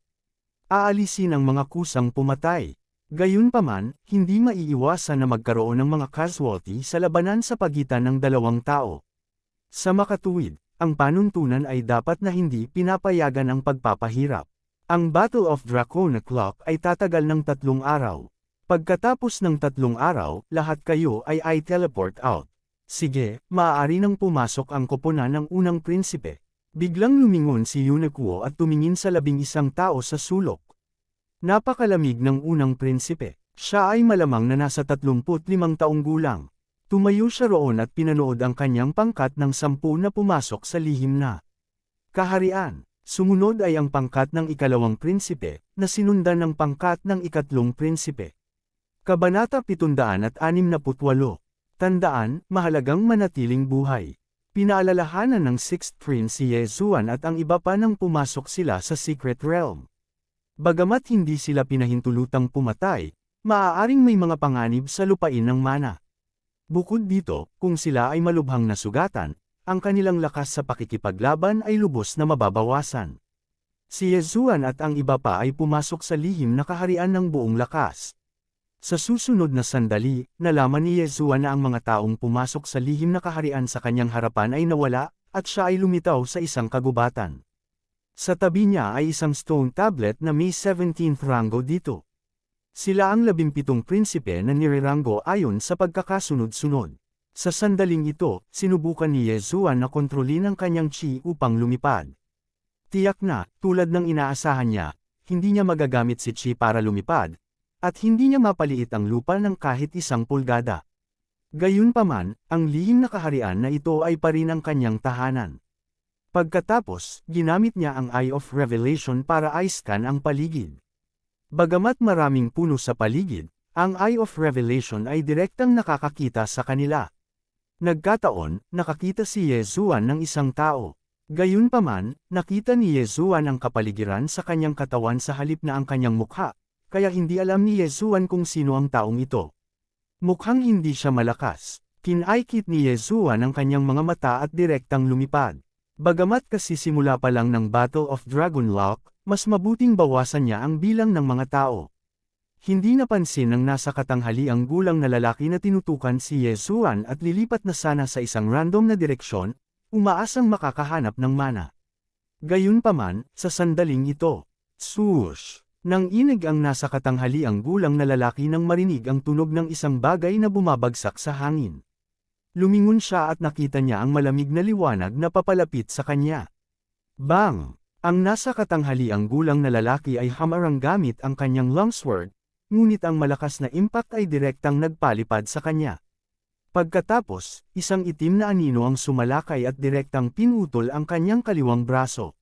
Speaker 1: Aalisin ang mga kusang pumatay. Gayunpaman, hindi maiiwasan na magkaroon ng mga casualty sa labanan sa pagitan ng dalawang tao. Sa makatuwid, ang panuntunan ay dapat na hindi pinapayagan ang pagpapahirap. Ang Battle of Draconic Lock ay tatagal ng 3 araw. Pagkatapos ng 3 araw, lahat kayo ay teleport out. Sige, maaari nang pumasok ang koponan ng unang prinsipe. Biglang lumingon si Unique at tumingin sa 11 tao sa sulok. Napakalamig ng unang prinsipe. Siya ay malamang na nasa 35 taong gulang. Tumayo siya roon at pinanood ang kanyang pangkat ng 10 na pumasok sa lihim na kaharian. Sumunod ay ang pangkat ng ikalawang prinsipe, na sinundan ng pangkat ng ikatlong prinsipe. Kabanata 768. Tandaan, mahalagang manatiling buhay. Pinaalalahanan ng 6th Prince si Yezuan at ang iba pa nang pumasok sila sa Secret Realm. Bagamat hindi sila pinahintulutang pumatay, maaaring may mga panganib sa lupain ng mana. Bukod dito, kung sila ay malubhang nasugatan, ang kanilang lakas sa pakikipaglaban ay lubos na mababawasan. Si Yezuan at ang iba pa ay pumasok sa lihim na kaharian ng buong lakas. Sa susunod na sandali, nalaman ni Yezuan na ang mga taong pumasok sa lihim na kaharian sa kanyang harapan ay nawala, at siya ay lumitaw sa isang kagubatan. Sa tabi niya ay isang stone tablet na may 17th rango dito. Sila ang 17 prinsipe na nireranggo ayon sa pagkakasunod-sunod. Sa sandaling ito, sinubukan ni Yezuan na kontrolin ang kanyang chi upang lumipad. Tiyak na, tulad ng inaasahan niya, hindi niya magagamit si chi para lumipad, at hindi niya mapaliit ang lupa ng kahit 1 pulgada. Gayunpaman, ang lihim na kaharian na ito ay pa rin ang kanyang tahanan. Pagkatapos, ginamit niya ang Eye of Revelation para i-scan ang paligid. Bagamat maraming puno sa paligid, ang Eye of Revelation ay direktang nakakakita sa kanila. Nagkataon, nakakita si Yezuan ng isang tao. Gayunpaman, nakita ni Yezuan ang kapaligiran sa kanyang katawan sa halip na ang kanyang mukha, kaya hindi alam ni Yezuan kung sino ang taong ito. Mukhang hindi siya malakas. Kinaikit ni Yezuan ang kanyang mga mata at direktang lumipad. Bagamat kasisimula pa lang ng Battle of Dragon Lock, mas mabuting bawasan niya ang bilang ng mga tao. Hindi napansin ng nasa katanghali ang gulang na lalaki na tinutukan si Yezuan at lilipat na sana sa isang random na direksyon, umaasang makakahanap ng mana. Gayunpaman, sa sandaling ito, swoosh! Nang inig ang nasa katanghaliang gulang na lalaki nang marinig ang tunog ng isang bagay na bumabagsak sa hangin. Lumingon siya at nakita niya ang malamig na liwanag na papalapit sa kanya. Bang! Ang nasa katanghaliang gulang na lalaki ay hamarang gamit ang kanyang longsword, ngunit ang malakas na impact ay direktang nagpalipad sa kanya. Pagkatapos, isang itim na anino ang sumalakay at direktang pinutol ang kanyang kaliwang braso.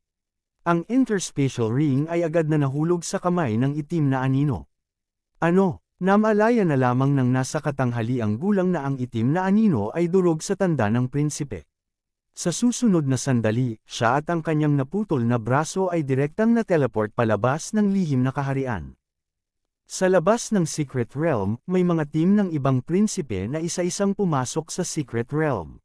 Speaker 1: Ang interspatial ring ay agad na nahulog sa kamay ng itim na anino. Ano, namalaya na lamang ng nasa katanghaliang gulang na ang itim na anino ay durog sa tanda ng prinsipe. Sa susunod na sandali, siya at ang kanyang naputol na braso ay direktang na-teleport palabas ng lihim na kaharian. Sa labas ng Secret Realm, may mga team ng ibang prinsipe na isa-isang pumasok sa Secret Realm.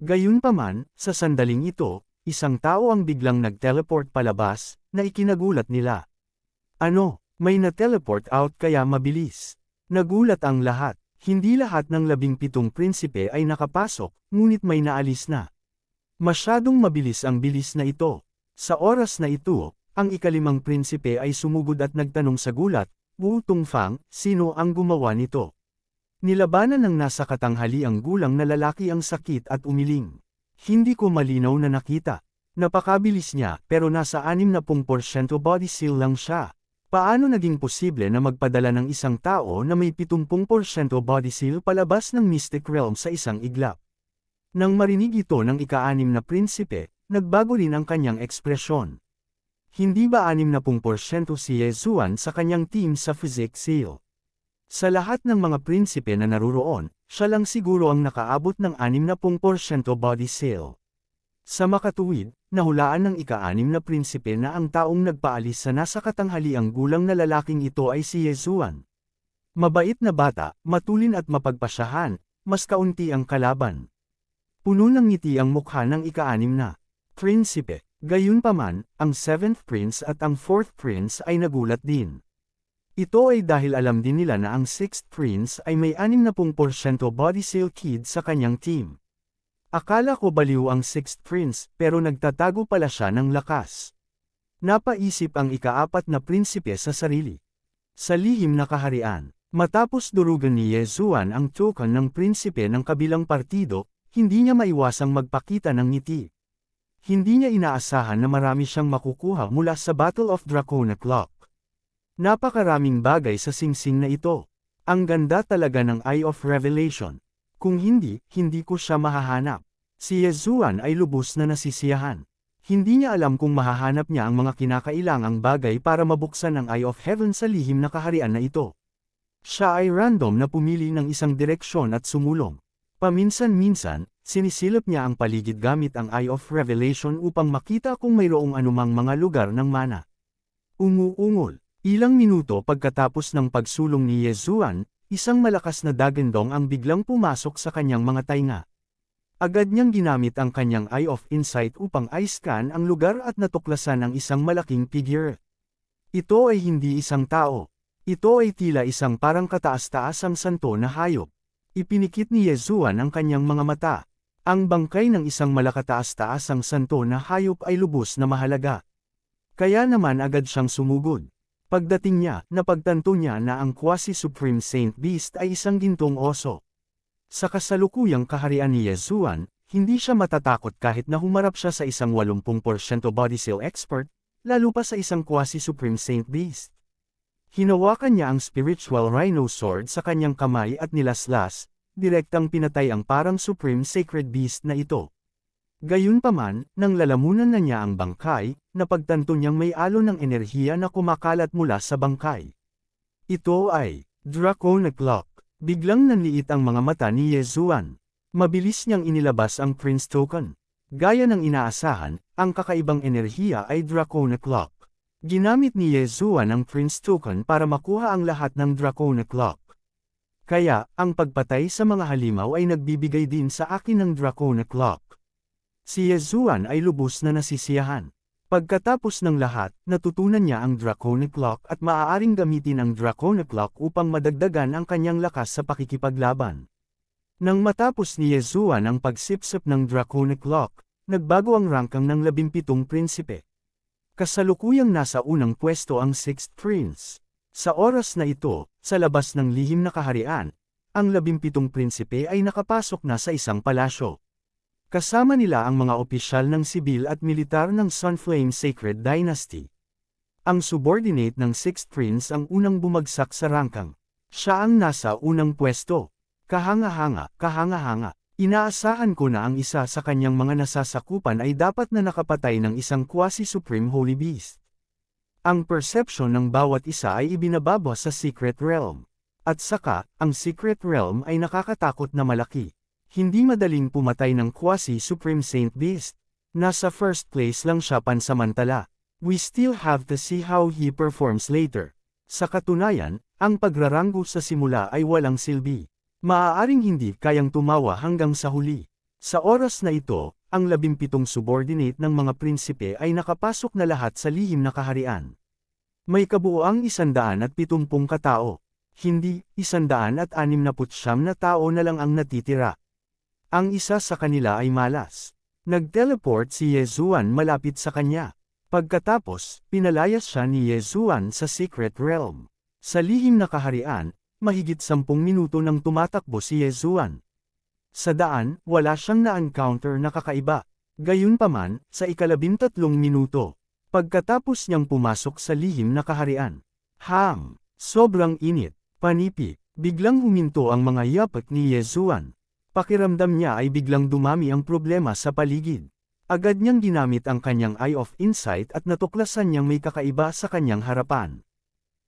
Speaker 1: Gayunpaman, sa sandaling ito, isang tao ang biglang nag-teleport palabas, na ikinagulat nila. Ano, may na-teleport out kaya mabilis? Nagulat ang lahat. Hindi lahat ng 17 prinsipe ay nakapasok, ngunit may naalis na. Masyadong mabilis ang bilis na ito. Sa oras na ito, ang ikalimang prinsipe ay sumugod at nagtanong sa gulat, Wu Tongfang, sino ang gumawa nito? Nilabanan ng nasa katanghaliang gulang na lalaki ang sakit at umiling. Hindi ko malinaw na nakita. Napakabilis niya pero nasa 60% body seal lang siya. Paano naging posible na magpadala ng isang tao na may 70% body seal palabas ng Mystic Realm sa isang iglap? Nang marinig ito ng ika-6 na prinsipe, nagbago rin ang kanyang ekspresyon. Hindi ba 60% si Yezuan sa kanyang team sa physics seal? Sa lahat ng mga prinsipe na naruroon, siya lang siguro ang nakaabot ng 60% body seal. Sa makatuwid, nahulaan ng ika-6 na prinsipe na ang taong nagpaalis sa nasa katanghaliang gulang na lalaking ito ay si Yezuan. Mabait na bata, matulin at mapagpasyahan, mas kaunti ang kalaban. Puno ng ngiti ang mukha ng ika-6 na prinsipe. Gayunpaman, ang 7th prince at ang 4th prince ay nagulat din. Ito ay dahil alam din nila na ang 6th prince ay may 60% body seal kid sa kanyang team. Akala ko baliw ang 6th prince pero nagtatago pala siya ng lakas. Napaisip ang ika-4 na prinsipe sa sarili. Sa lihim na kaharian, matapos durugan ni Yezuan ang token ng prinsipe ng kabilang partido, hindi niya maiwasang magpakita ng ngiti. Hindi niya inaasahan na marami siyang makukuha mula sa Battle of Dracona Clock. Napakaraming bagay sa singsing na ito. Ang ganda talaga ng Eye of Revelation. Kung hindi, hindi ko siya mahahanap. Si Yezuan ay lubos na nasisiyahan. Hindi niya alam kung mahahanap niya ang mga kinakailangang bagay para mabuksan ang Eye of Heaven sa lihim na kaharian na ito. Siya ay random na pumili ng isang direksyon at sumulong. Paminsan-minsan, sinisilip niya ang paligid gamit ang Eye of Revelation upang makita kung mayroong anumang mga lugar ng mana. Umuungol. Ilang minuto pagkatapos ng pagsulong ni Yezuan, isang malakas na dagandong ang biglang pumasok sa kanyang mga tainga. Agad niyang ginamit ang kanyang Eye of Insight upang i-scan ang lugar at natuklasan ang isang malaking figure. Ito ay hindi isang tao. Ito ay tila isang parang kataas-taasang santo na hayop. Ipinikit ni Yezuan ang kanyang mga mata. Ang bangkay ng isang malakataas-taasang santo na hayop ay lubos na mahalaga. Kaya naman agad siyang sumugod. Pagdating niya, napagtanto niya na ang quasi-supreme Saint Beast ay isang gintong oso. Sa kasalukuyang kaharian ni Yezuan, hindi siya matatakot kahit na humarap siya sa isang 80% body seal expert, lalo pa sa isang quasi-supreme Saint Beast. Hinawakan niya ang spiritual rhino sword sa kanyang kamay at nilaslas, direktang pinatay ang parang supreme sacred beast na ito. Gayunpaman, nang lalamunan na niya ang bangkay, napagtanto niyang may alon ng enerhiya na kumakalat mula sa bangkay. Ito ay Dracona Clock. Biglang nanliit ang mga mata ni Yezuan. Mabilis niyang inilabas ang Prince Token. Gaya ng inaasahan, ang kakaibang enerhiya ay Dracona Clock. Ginamit ni Yezuan ang Prince Token para makuha ang lahat ng Dracona Clock. Kaya, ang pagpatay sa mga halimaw ay nagbibigay din sa akin ng Dracona Clock. Si Yezuan ay lubos na nasisiyahan. Pagkatapos ng lahat, natutunan niya ang Dracona Clock at maaaring gamitin ang Dracona Clock upang madagdagan ang kanyang lakas sa pakikipaglaban. Nang matapos ni Yezuan ang pagsipsip ng Dracona Clock, nagbago ang rangkang ng 17 prinsipe. Kasalukuyang nasa unang pwesto ang 6th Prince. Sa oras na ito, sa labas ng lihim na kaharian, ang 17 prinsipe ay nakapasok na sa isang palasyo. Kasama nila ang mga opisyal ng sibil at militar ng Sunflame Sacred Dynasty. Ang subordinate ng 6th Prince ang unang bumagsak sa rangkang. Siya ang nasa unang pwesto. Kahanga-hanga, kahanga-hanga. Inaasahan ko na ang isa sa kanyang mga nasasakupan ay dapat na nakapatay ng isang quasi-supreme holy beast. Ang perception ng bawat isa ay ibinababa sa secret realm. At saka, ang secret realm ay nakakatakot na malaki. Hindi madaling pumatay ng quasi-supreme saint beast. Nasa first place lang siya pansamantala. We still have to see how he performs later. Sa katunayan, ang pagraranggo sa simula ay walang silbi. Maaaring hindi kayang tumawa hanggang sa huli. Sa oras na ito, ang 17 subordinate ng mga prinsipe ay nakapasok na lahat sa lihim na kaharian. May kabuoang 170 katao. Hindi, 169 na tao na lang ang natitira. Ang isa sa kanila ay malas. Nag-teleport si Yezuan malapit sa kanya. Pagkatapos, pinalayas siya ni Yezuan sa secret realm. Sa lihim na kaharian, mahigit 10 minuto nang tumatakbo si Yezuan. Sa daan, wala siyang na-encounter na kakaiba. Gayunpaman, sa 13 minuto, pagkatapos niyang pumasok sa lihim na kaharian. Sobrang init, panipi, biglang huminto ang mga yapak ni Yezuan. Pakiramdam niya ay biglang dumami ang problema sa paligid. Agad niyang ginamit ang kanyang Eye of Insight at natuklasan niyang may kakaiba sa kanyang harapan.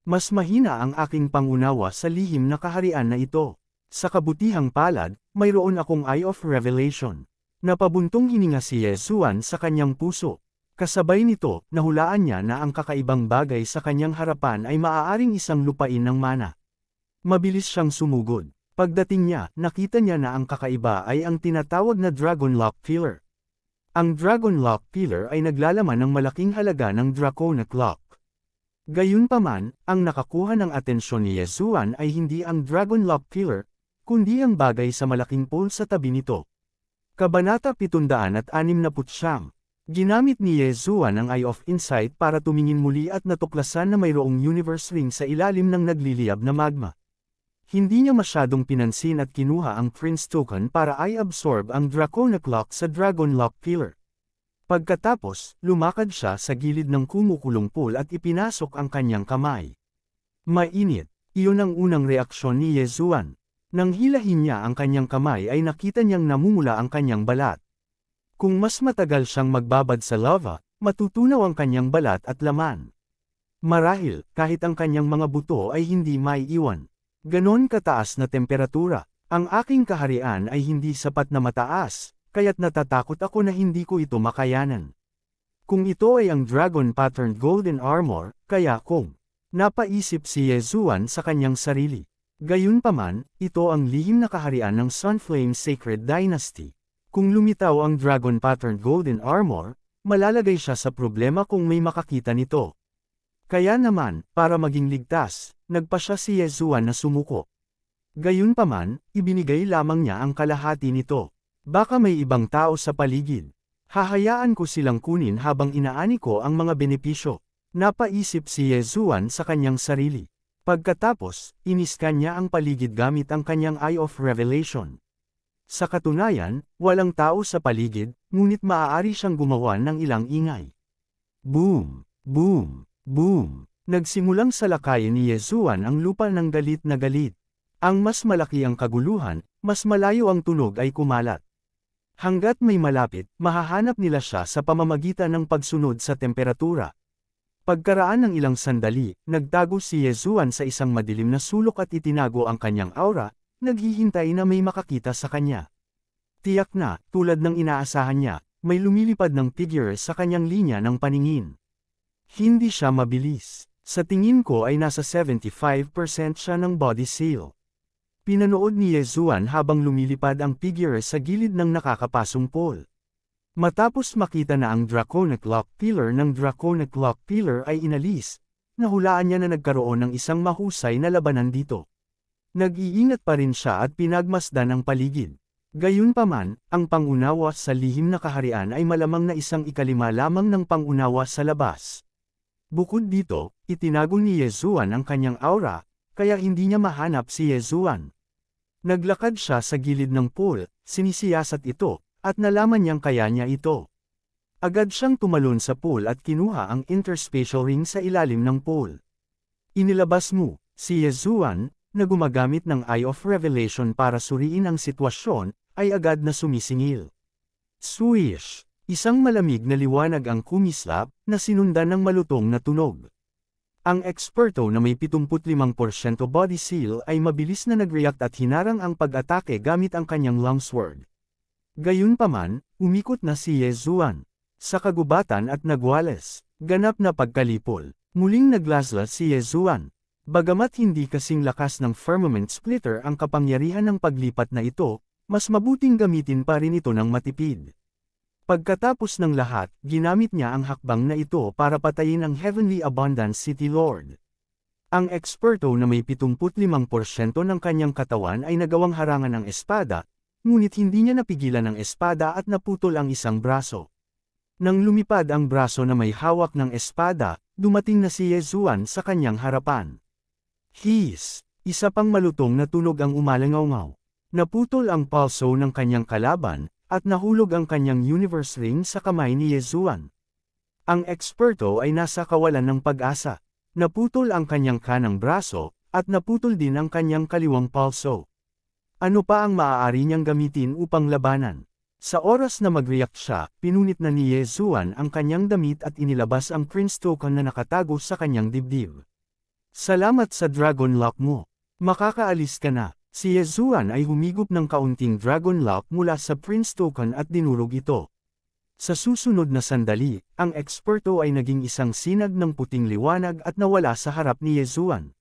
Speaker 1: Mas mahina ang aking pangunawa sa lihim na kaharian na ito. Sa kabutihang palad, mayroon akong Eye of Revelation. Napabuntong hininga si Yezuan sa kanyang puso. Kasabay nito, nahulaan niya na ang kakaibang bagay sa kanyang harapan ay maaaring isang lupain ng mana. Mabilis siyang sumugod. Pagdating niya, nakita niya na ang kakaiba ay ang tinatawag na Dragon Lock Pillar. Ang Dragon Lock Pillar ay naglalaman ng malaking halaga ng Draconic Lock. Gayunpaman, ang nakakuha ng atensyon ni Yezuan ay hindi ang Dragon Lock Pillar, kundi ang bagay sa malaking pole sa tabi nito. Kabanata 769. Ginamit ni Yezuan ang Eye of Insight para tumingin muli at natuklasan na mayroong universe ring sa ilalim ng nagliliyab na magma. Hindi niya masyadong pinansin at kinuha ang Prince Token para i-absorb ang Draconic Lock sa Dragon Lock Pillar. Pagkatapos, lumakad siya sa gilid ng kumukulong pool at ipinasok ang kanyang kamay. Mainit, iyon ang unang reaksyon ni Yezuan. Nang hilahin niya ang kanyang kamay ay nakita niyang namumula ang kanyang balat. Kung mas matagal siyang magbabad sa lava, matutunaw ang kanyang balat at laman. Marahil, kahit ang kanyang mga buto ay hindi maiiwan. Ganon kataas na temperatura, ang aking kaharian ay hindi sapat na mataas. Kaya't natatakot ako na hindi ko ito makayanan. Kung ito ay ang Dragon Patterned Golden Armor, kaya kung napaisip si Yezuan sa kanyang sarili. Gayunpaman, ito ang lihim na kaharian ng Sunflame Sacred Dynasty. Kung lumitaw ang Dragon Patterned Golden Armor, malalagay siya sa problema kung may makakita nito. Kaya naman, para maging ligtas, nagpa siya si Yezuan na sumuko. Gayunpaman, ibinigay lamang niya ang kalahati nito. Baka may ibang tao sa paligid. Hahayaan ko silang kunin habang inaani ko ang mga benepisyo. Napaisip si Yezuan sa kanyang sarili. Pagkatapos, iniskan niya ang paligid gamit ang kanyang Eye of Revelation. Sa katunayan, walang tao sa paligid, ngunit maaari siyang gumawa ng ilang ingay. Boom! Boom! Boom! Nagsimulang salakayin ni Yezuan ang lupa ng galit na galit. Ang mas malaki ang kaguluhan, mas malayo ang tunog ay kumalat. Hanggat may malapit, mahahanap nila siya sa pamamagitan ng pagsunod sa temperatura. Pagkaraan ng ilang sandali, nagtago si Yezuan sa isang madilim na sulok at itinago ang kanyang aura, naghihintay na may makakita sa kanya. Tiyak na, tulad ng inaasahan niya, may lumilipad ng figure sa kanyang linya ng paningin. Hindi siya mabilis. Sa tingin ko ay nasa 75% siya ng body seal. Pinanood ni Yezuan habang lumilipad ang figure sa gilid ng nakakapasong pole. Matapos makita na ang Draconic Lock Pillar ng Draconic Lock Pillar ay inalis, nahulaan niya na nagkaroon ng isang mahusay na labanan dito. Nag-iingat pa rin siya at pinagmasdan ang paligid. Gayunpaman, ang pangunawa sa lihim na kaharian ay malamang na isang ikalima lamang ng pangunawa sa labas. Bukod dito, itinago ni Yezuan ang kanyang aura, kaya hindi niya mahanap si Yezuan. Naglakad siya sa gilid ng pool, sinisiyasat ito, at nalaman niyang kaya niya ito. Agad siyang tumalon sa pool at kinuha ang interspatial ring sa ilalim ng pool. Inilabas mo, si Yezuan, na gumagamit ng Eye of Revelation para suriin ang sitwasyon, ay agad na sumisingil. Swish! Isang malamig na liwanag ang kumislap, na sinundan ng malutong na tunog. Ang eksperto na may 75% body seal ay mabilis na nag-react at hinarang ang pag-atake gamit ang kanyang longsword. Gayunpaman, umikot na si Yezuan sa kagubatan at nagwales. Ganap na pagkalipol. Muling naglaslas si Yezuan. Bagamat hindi kasing lakas ng Firmament Splitter ang kapangyarihan ng paglipat na ito, mas mabuting gamitin pa rin ito ng matipid. Pagkatapos ng lahat, ginamit niya ang hakbang na ito para patayin ang Heavenly Abundance City Lord. Ang eksperto na may 75% ng kanyang katawan ay nagawang harangan ng espada, ngunit hindi niya napigilan ang espada at naputol ang isang braso. Nang lumipad ang braso na may hawak ng espada, dumating na si Yezuan sa kanyang harapan. Hiss! Isa pang malutong na tunog ang umalangaw-ngaw. Naputol ang pulso ng kanyang kalaban, at nahulog ang kanyang universe ring sa kamay ni Yezuan. Ang eksperto ay nasa kawalan ng pag-asa. Naputol ang kanyang kanang braso, at naputol din ang kanyang kaliwang pulso. Ano pa ang maaari niyang gamitin upang labanan? Sa oras na mag-react siya, pinunit na ni Yezuan ang kanyang damit at inilabas ang Prince Token na nakatago sa kanyang dibdib. Salamat sa Dragon Lock mo. Makakaalis ka na. Si Yezuan ay humigop ng kaunting Dragon Lock mula sa Prince Token at dinurog ito. Sa susunod na sandali, ang eksperto ay naging isang sinag ng puting liwanag at nawala sa harap ni Yezuan.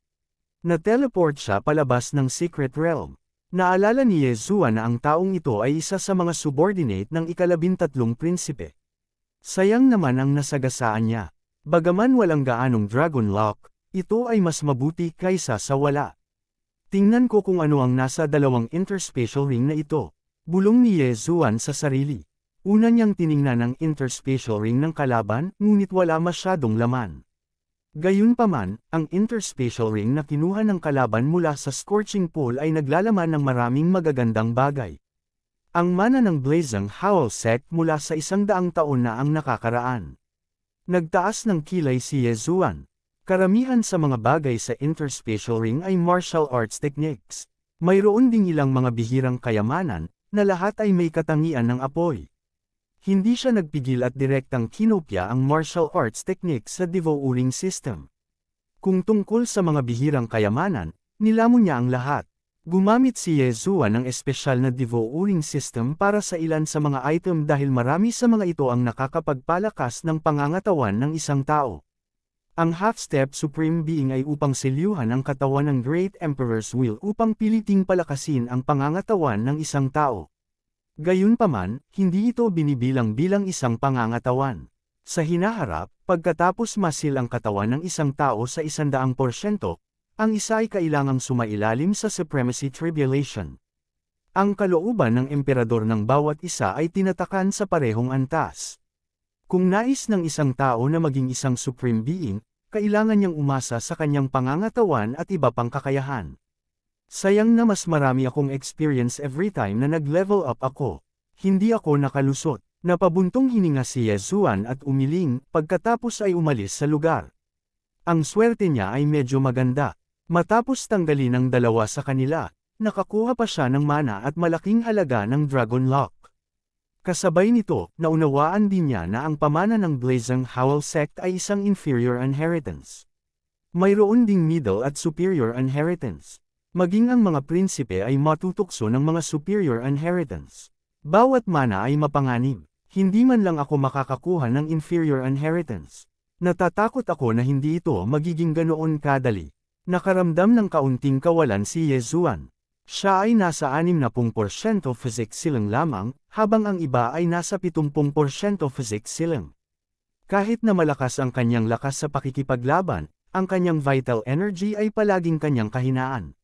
Speaker 1: Na-teleport siya palabas ng Secret Realm. Naalala ni Yezuan na ang taong ito ay isa sa mga subordinate ng ika-13 prinsipe. Sayang naman ang nasagasaan niya. Bagaman walang gaanong Dragon Lock, ito ay mas mabuti kaysa sa wala. Tingnan ko kung ano ang nasa dalawang interspatial ring na ito. Bulong ni Yezuan sa sarili. Una niyang tiningnan ang interspatial ring ng kalaban, ngunit wala masyadong laman. Gayunpaman, ang interspatial ring na kinuha ng kalaban mula sa Scorching Pool ay naglalaman ng maraming magagandang bagay. Ang mana ng Blazing Howl Sect mula sa 100 taon na ang nakakaraan. Nagtaas ng kilay si Yezuan. Karamihan sa mga bagay sa interspatial ring ay martial arts techniques. Mayroon ding ilang mga bihirang kayamanan, na lahat ay may katangian ng apoy. Hindi siya nagpigil at direktang kinopya ang martial arts techniques sa devouring system. Kung tungkol sa mga bihirang kayamanan, nilamon niya ang lahat. Gumamit si Yezuan ng espesyal na devouring system para sa ilan sa mga item dahil marami sa mga ito ang nakakapagpalakas ng pangangatawan ng isang tao. Ang Half-Step Supreme Being ay upang selyuhan ang katawan ng Great Emperor's Will upang piliting palakasin ang pangangatawan ng isang tao. Gayunpaman, hindi ito binibilang bilang isang pangangatawan. Sa hinaharap, pagkatapos masil ang katawan ng isang tao sa 100%, ang isa ay kailangang sumailalim sa Supremacy Tribulation. Ang kalooban ng emperador ng bawat isa ay tinatakan sa parehong antas. Kung nais ng isang tao na maging isang supreme being, kailangan niyang umasa sa kanyang pangangatawan at iba pang kakayahan. Sayang na mas marami akong experience every time na nag-level up ako. Hindi ako nakalusot. Napabuntong hininga si Yezuan at umiling, pagkatapos ay umalis sa lugar. Ang swerte niya ay medyo maganda. Matapos tanggalin ang dalawa sa kanila, nakakuha pa siya ng mana at malaking halaga ng Dragon Lock. Kasabay nito, naunawaan din niya na ang pamana ng Blazing Howl Sect ay isang inferior inheritance. Mayroon ding middle at superior inheritance. Maging ang mga prinsipe ay matutukso ng mga superior inheritance. Bawat mana ay mapanganib. Hindi man lang ako makakakuha ng inferior inheritance. Natatakot ako na hindi ito magiging ganoon kadali. Nakaramdam ng kaunting kawalan si Yezuan. Siya ay nasa 60% physics silang lamang, habang ang iba ay nasa 70% physics silang. Kahit na malakas ang kanyang lakas sa pakikipaglaban, ang kanyang vital energy ay palaging kanyang kahinaan.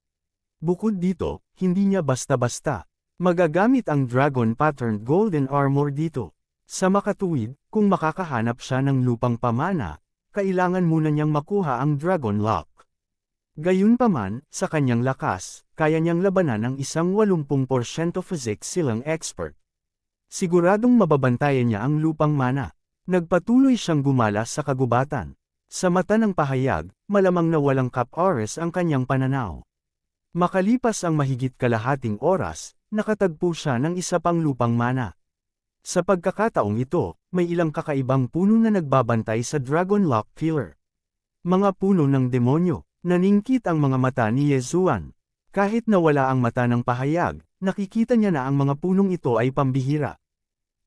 Speaker 1: Bukod dito, hindi niya basta-basta. Magagamit ang dragon patterned golden armor dito. Sa makatuwid, kung makakahanap siya ng lupang pamana, kailangan muna niyang makuha ang dragon lock. Gayunpaman, sa kanyang lakas, kaya niyang labanan ang isang 80% physics silang expert. Siguradong mababantayan niya ang lupang mana. Nagpatuloy siyang gumala sa kagubatan. Sa mata ng pahayag, malamang na walang cap-oras ang kanyang pananaw. Makalipas ang mahigit kalahating oras, nakatagpo siya ng isa pang lupang mana. Sa pagkakataong ito, may ilang kakaibang puno na nagbabantay sa Dragon Lock Killer. Mga puno ng demonyo, naningkit ang mga mata ni Yezuan. Kahit na wala ang mata ng pahayag, nakikita niya na ang mga punong ito ay pambihira.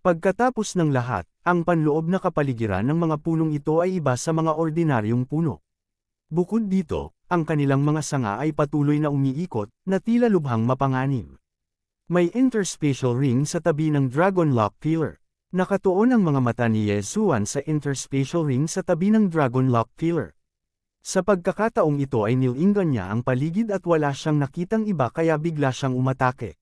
Speaker 1: Pagkatapos ng lahat, ang panloob na kapaligiran ng mga punong ito ay iba sa mga ordinaryong puno. Bukod dito, ang kanilang mga sanga ay patuloy na umiikot, na tila lubhang mapanganib. May interspatial ring sa tabi ng Dragon Lock Killer. Nakatuon ang mga mata ni Yezuan sa interspatial ring sa tabi ng Dragon Lock Killer. Sa pagkakataong ito ay nilinggan niya ang paligid at wala siyang nakitang iba kaya bigla siyang umatake.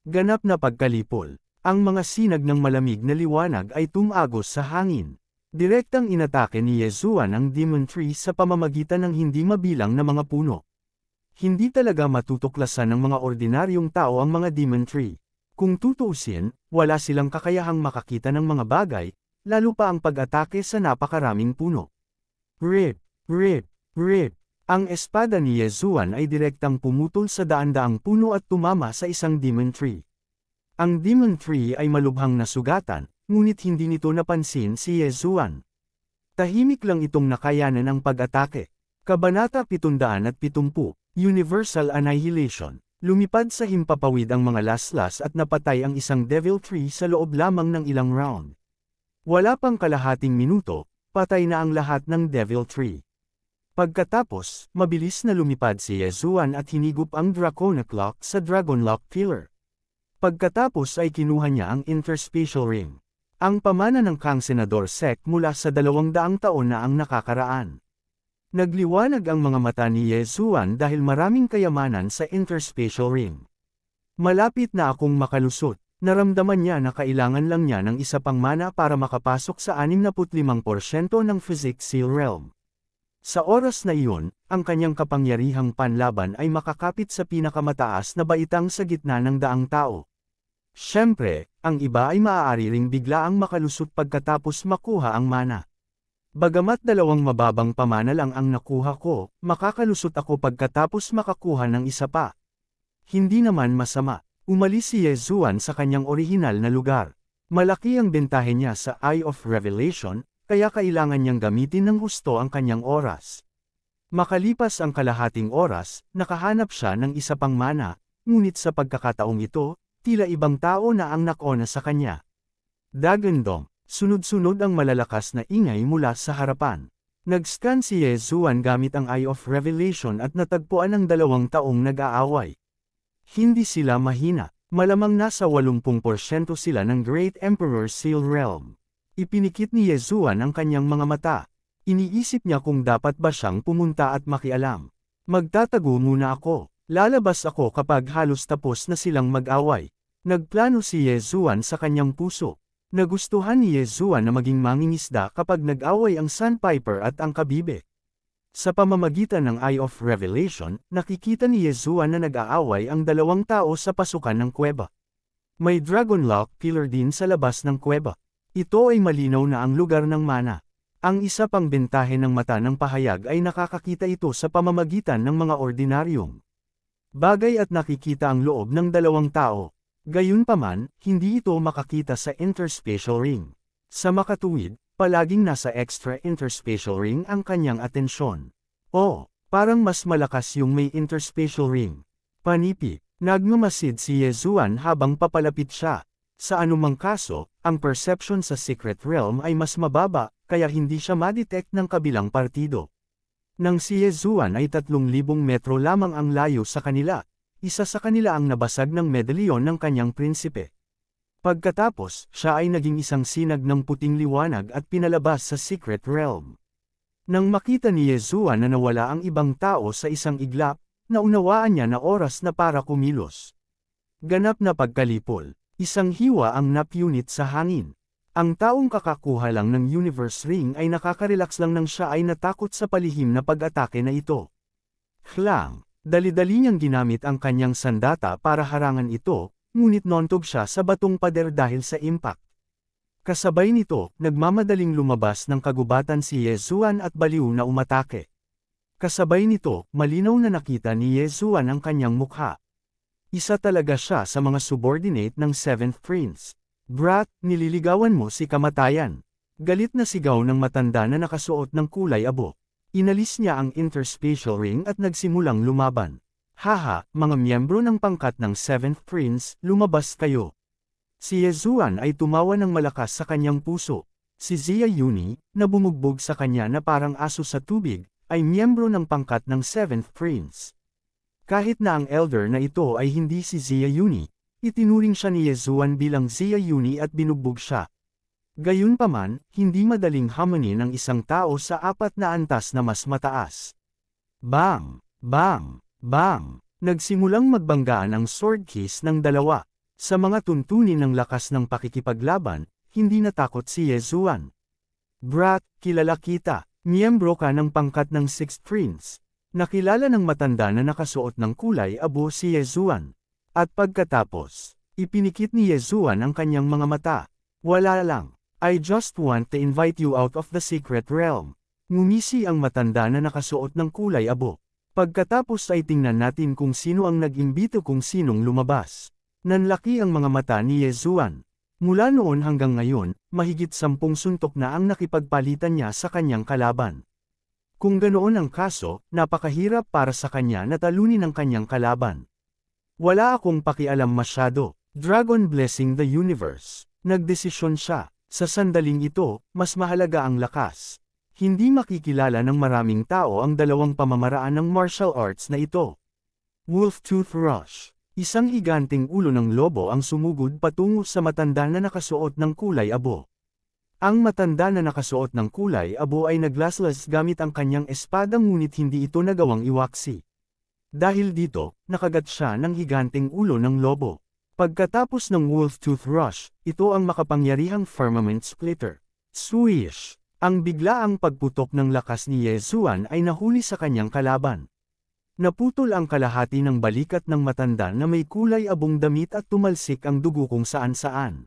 Speaker 1: Ganap na pagkalipol. Ang mga sinag ng malamig na liwanag ay tumagos sa hangin. Direktang inatake ni Yezuan ang Demon Tree sa pamamagitan ng hindi mabilang na mga puno. Hindi talaga matutuklasan ng mga ordinaryong tao ang mga Demon Tree. Kung tutuusin, wala silang kakayahang makakita ng mga bagay, lalo pa ang pag-atake sa napakaraming puno. Rip, rip, rip. Ang espada ni Yezuan ay direktang pumutol sa daan-daang puno at tumama sa isang Demon Tree. Ang Demon Tree ay malubhang nasugatan, ngunit hindi nito napansin si Yezuan. Tahimik lang itong nakayanan ang pag-atake. Kabanata 770, Universal Annihilation. Lumipad sa himpapawid ang mga laslas at napatay ang isang Devil Tree sa loob lamang ng ilang round. Wala pang kalahating minuto, patay na ang lahat ng Devil Tree. Pagkatapos, mabilis na lumipad si Yezuan at hinigup ang Draconic Lock sa Dragon Lock Killer. Pagkatapos ay kinuha niya ang Interspatial Ring. Ang pamana ng Kang Senador Sek mula sa 200 taon na ang nakakaraan. Nagliwanag ang mga mata ni Yezuan dahil maraming kayamanan sa Interspatial Ring. Malapit na akong makalusot, naramdaman niya na kailangan lang niya ng isa pang mana para makapasok sa 65% ng Physics Seal Realm. Sa oras na iyon, ang kanyang kapangyarihang panlaban ay makakapit sa pinakamataas na baitang sa gitna ng daang tao. Siyempre, ang iba ay maaari ring biglaang makalusot pagkatapos makuha ang mana. Bagamat dalawang mababang pamana lang ang nakuha ko, makakalusot ako pagkatapos makakuha ng isa pa. Hindi naman masama. Umalis si Yezuan sa kanyang orihinal na lugar. Malaki ang bentahe niya sa Eye of Revelation, kaya kailangan niyang gamitin ng husto ang kanyang oras. Makalipas ang kalahating oras, nakahanap siya ng isa pang mana, ngunit sa pagkakataong ito, tila ibang tao na ang nakona sa kanya. Dagandong, sunod-sunod ang malalakas na ingay mula sa harapan. Nag-scan si Yezuan gamit ang Eye of Revelation at natagpuan ang 2 taong nag-aaway. Hindi sila mahina, malamang nasa 80% sila ng Great Emperor Seal Realm. Ipinikit ni Yezuan ang kanyang mga mata. Iniisip niya kung dapat ba siyang pumunta at makialam. Magtatago muna ako. Lalabas ako kapag halos tapos na silang mag-away. Nagplano si Yezuan sa kanyang puso. Nagustuhan ni Yezuan na maging mangingisda kapag nag-away ang Sandpiper at ang Kabibe. Sa pamamagitan ng Eye of Revelation, nakikita ni Yezuan na nag-aaway ang 2 tao sa pasukan ng kuweba. May Dragon Lock Killer din sa labas ng kuweba. Ito ay malinaw na ang lugar ng mana. Ang isa pang bentahe ng mata ng pahayag ay nakakakita ito sa pamamagitan ng mga ordinaryong bagay at nakikita ang loob ng 2 tao. Gayunpaman, hindi ito makakita sa Interspatial Ring. Sa makatuwid, palaging nasa extra Interspatial Ring ang kanyang atensyon. Oh, parang mas malakas yung may Interspatial Ring. Panipi, nagmamasid si Yezuan habang papalapit siya. Sa anumang kaso, ang perception sa Secret Realm ay mas mababa, kaya hindi siya ma-detect ng kabilang partido. Nang si Yezuan ay 3,000 metro lamang ang layo sa kanila, isa sa kanila ang nabasag ng medalyon ng kanyang prinsipe. Pagkatapos, siya ay naging isang sinag ng puting liwanag at pinalabas sa Secret Realm. Nang makita ni Yezuan na nawala ang ibang tao sa isang iglap, naunawaan niya na oras na para kumilos. Ganap na pagkalipol. Isang hiwa ang napunit sa hangin. Ang taong kakakuha lang ng Universe Ring ay nakaka-relax lang nang siya ay natakot sa palihim na pag-atake na ito. Hlang, dali-dali niyang ginamit ang kanyang sandata para harangan ito, ngunit nontog siya sa batong pader dahil sa impact. Kasabay nito, nagmamadaling lumabas ng kagubatan si Yezuan at baliw na umatake. Kasabay nito, malinaw na nakita ni Yezuan ang kanyang mukha. Isa talaga siya sa mga subordinate ng 7th Prince. Brat, nililigawan mo si kamatayan. Galit na sigaw ng matanda na nakasuot ng kulay abo. Inalis niya ang interspatial ring at nagsimulang lumaban. Haha, mga miyembro ng pangkat ng 7th Prince, lumabas kayo. Si Yezuan ay tumawa ng malakas sa kanyang puso. Si Xia Yuni, na bumugbog sa kanya na parang aso sa tubig, ay miyembro ng pangkat ng 7th Prince. Kahit na ang elder na ito ay hindi si Xia Yuni, itinuring siya ni Yezuan bilang Xia Yuni at binugbog siya. Gayunpaman, hindi madaling hamanin ng isang tao sa 4 na antas na mas mataas. Bang! Bang! Bang! Nagsimulang magbanggaan ang sword kiss ng dalawa. Sa mga tuntunin ng lakas ng pakikipaglaban, hindi natakot si Yezuan. Brat, kilala kita. Miyembro ka ng pangkat ng 6th Prince. Nakilala ng matanda na nakasuot ng kulay abo si Yezuan. At pagkatapos, ipinikit ni Yezuan ang kanyang mga mata. Wala lang. I just want to invite you out of the secret realm. Ngumisi ang matanda na nakasuot ng kulay abo. Pagkatapos ay tingnan natin kung sino ang nag-imbito kung sinong lumabas. Nanlaki ang mga mata ni Yezuan. Mula noon hanggang ngayon, mahigit 10 suntok na ang nakipagpalitan niya sa kanyang kalaban. Kung ganoon ang kaso, napakahirap para sa kanya na talunin ang kanyang kalaban. Wala akong pakialam masyado. Dragon blessing the universe. Nagdesisyon siya. Sa sandaling ito, mas mahalaga ang lakas. Hindi makikilala ng maraming tao ang dalawang pamamaraan ng martial arts na ito. Wolf Tooth Rush. Isang higanting ulo ng lobo ang sumugod patungo sa matanda na nakasuot ng kulay abo. Ang matanda na nakasuot ng kulay abo ay naglaslas gamit ang kanyang espada ngunit hindi ito nagawang iwaksi. Dahil dito, nakagat siya ng higanting ulo ng lobo. Pagkatapos ng Wolf Tooth Rush, ito ang makapangyarihang Firmament Splitter. Swish! Ang biglaang pagputok ng lakas ni Yezuan ay nahuli sa kanyang kalaban. Naputol ang kalahati ng balikat ng matanda na may kulay abong damit at tumalsik ang dugo kung saan-saan.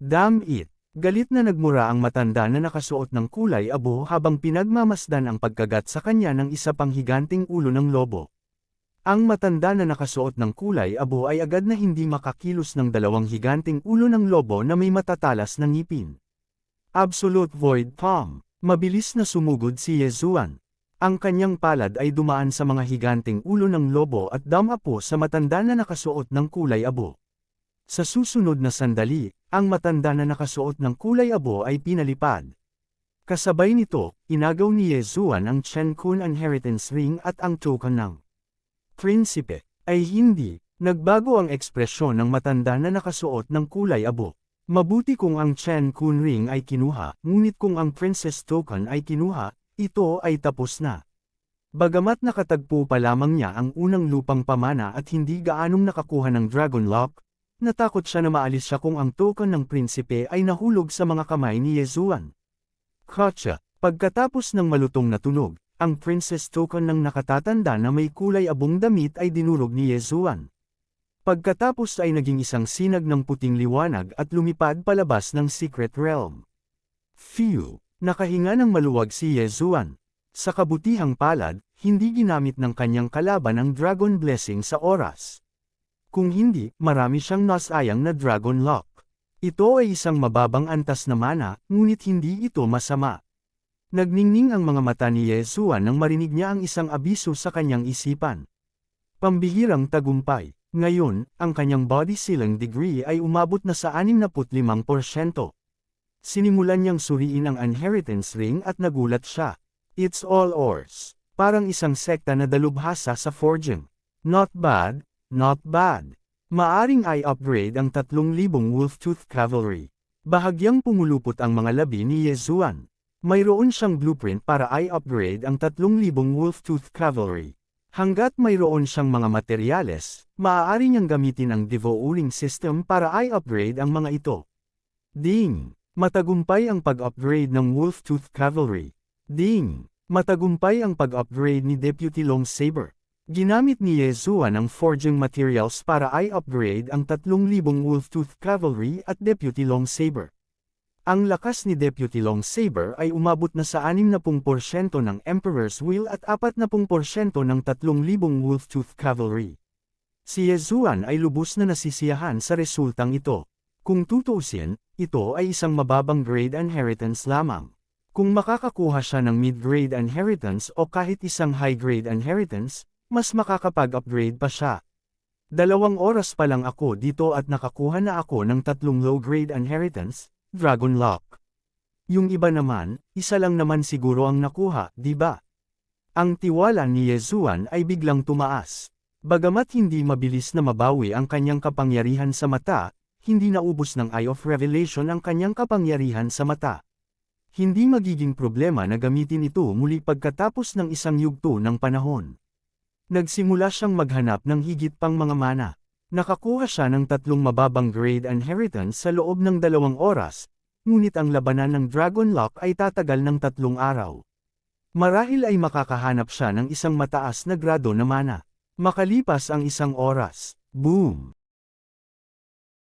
Speaker 1: Damn it! Galit na nagmura ang matanda na nakasuot ng kulay abo habang pinagmamasdan ang pagkagat sa kanya ng isa pang higanting ulo ng lobo. Ang matanda na nakasuot ng kulay abo ay agad na hindi makakilos ng dalawang higanting ulo ng lobo na may matatalas na ngipin. Absolute Void Palm. Mabilis na sumugod si Yezuan. Ang kanyang palad ay dumaan sa mga higanting ulo ng lobo at damapo sa matanda na nakasuot ng kulay abo. Sa susunod na sandali, ang matanda na nakasuot ng kulay abo ay pinalipad. Kasabay nito, inagaw ni Yezuan ang Chen Kun Inheritance Ring at ang token ng Prinsipe. Ay hindi, nagbago ang ekspresyon ng matanda na nakasuot ng kulay abo. Mabuti kung ang Chen Kun Ring ay kinuha, ngunit kung ang Princess Token ay kinuha, ito ay tapos na. Bagamat nakatagpo pa lamang niya ang unang lupang pamana at hindi gaanong nakakuha ng Dragon Lock, natakot siya na maalis siya kung ang token ng prinsipe ay nahulog sa mga kamay ni Yezuan. Gotcha! Pagkatapos ng malutong na tunog, ang Princess Token ng nakatatanda na may kulay abong damit ay dinurog ni Yezuan. Pagkatapos ay naging isang sinag ng puting liwanag at lumipad palabas ng Secret Realm. Phew! Nakahinga ng maluwag si Yezuan. Sa kabutihang palad, hindi ginamit ng kanyang kalaban ang Dragon Blessing sa oras. Kung hindi, marami siyang nasayang na Dragon Lock. Ito ay isang mababang antas na mana, ngunit hindi ito masama. Nagningning ang mga mata ni Yezuan nang marinig niya ang isang abiso sa kanyang isipan. Pambihirang tagumpay. Ngayon, ang kanyang body sealing degree ay umabot na sa 65%. Sinimulan niyang suriin ang inheritance ring at nagulat siya. It's all ours. Parang isang sekta na dalubhasa sa forging. Not bad, not bad. Maaring i-upgrade ang 3,000 Wolftooth Cavalry. Bahagyang pumulupot ang mga labi ni Yezuan. Mayroon siyang blueprint para i-upgrade ang 3,000 Wolftooth Cavalry. Hanggat mayroon siyang mga materyales, maaari niyang gamitin ang devouring system para i-upgrade ang mga ito. Ding! Matagumpay ang pag-upgrade ng Wolftooth Cavalry. Ding! Matagumpay ang pag-upgrade ni Deputy Longsaber. Ginamit ni Yezua ng forging materials para i-upgrade ang 3,000 Wolftooth Cavalry at Deputy Longsaber. Ang lakas ni Deputy Longsaber ay umabot na sa 60% ng Emperor's Will at 40% ng 3,000 Wolftooth Cavalry. Si Yezuan ay lubos na nasisiyahan sa resultang ito. Kung tutuusin, ito ay isang mababang grade inheritance lamang. Kung makakakuha siya ng mid-grade inheritance o kahit isang high-grade inheritance, mas makakapag-upgrade pa siya. 2 oras pa lang ako dito at nakakuha na ako ng 3 low-grade inheritance, Dragon Lock. Yung iba naman, isa lang naman siguro ang nakuha, di ba? Ang tiwala ni Yezuan ay biglang tumaas. Bagamat hindi mabilis na mabawi ang kanyang kapangyarihan sa mata, hindi naubos ng Eye of Revelation ang kanyang kapangyarihan sa mata. Hindi magiging problema na gamitin ito muli pagkatapos ng isang yugto ng panahon. Nagsimula siyang maghanap ng higit pang mga mana. Nakakuha siya ng 3 mababang grade inheritance sa loob ng 2 oras, ngunit ang labanan ng Dragon Lock ay tatagal ng 3 araw. Marahil ay makakahanap siya ng isang mataas na grado na mana. Makalipas ang 1 oras, boom!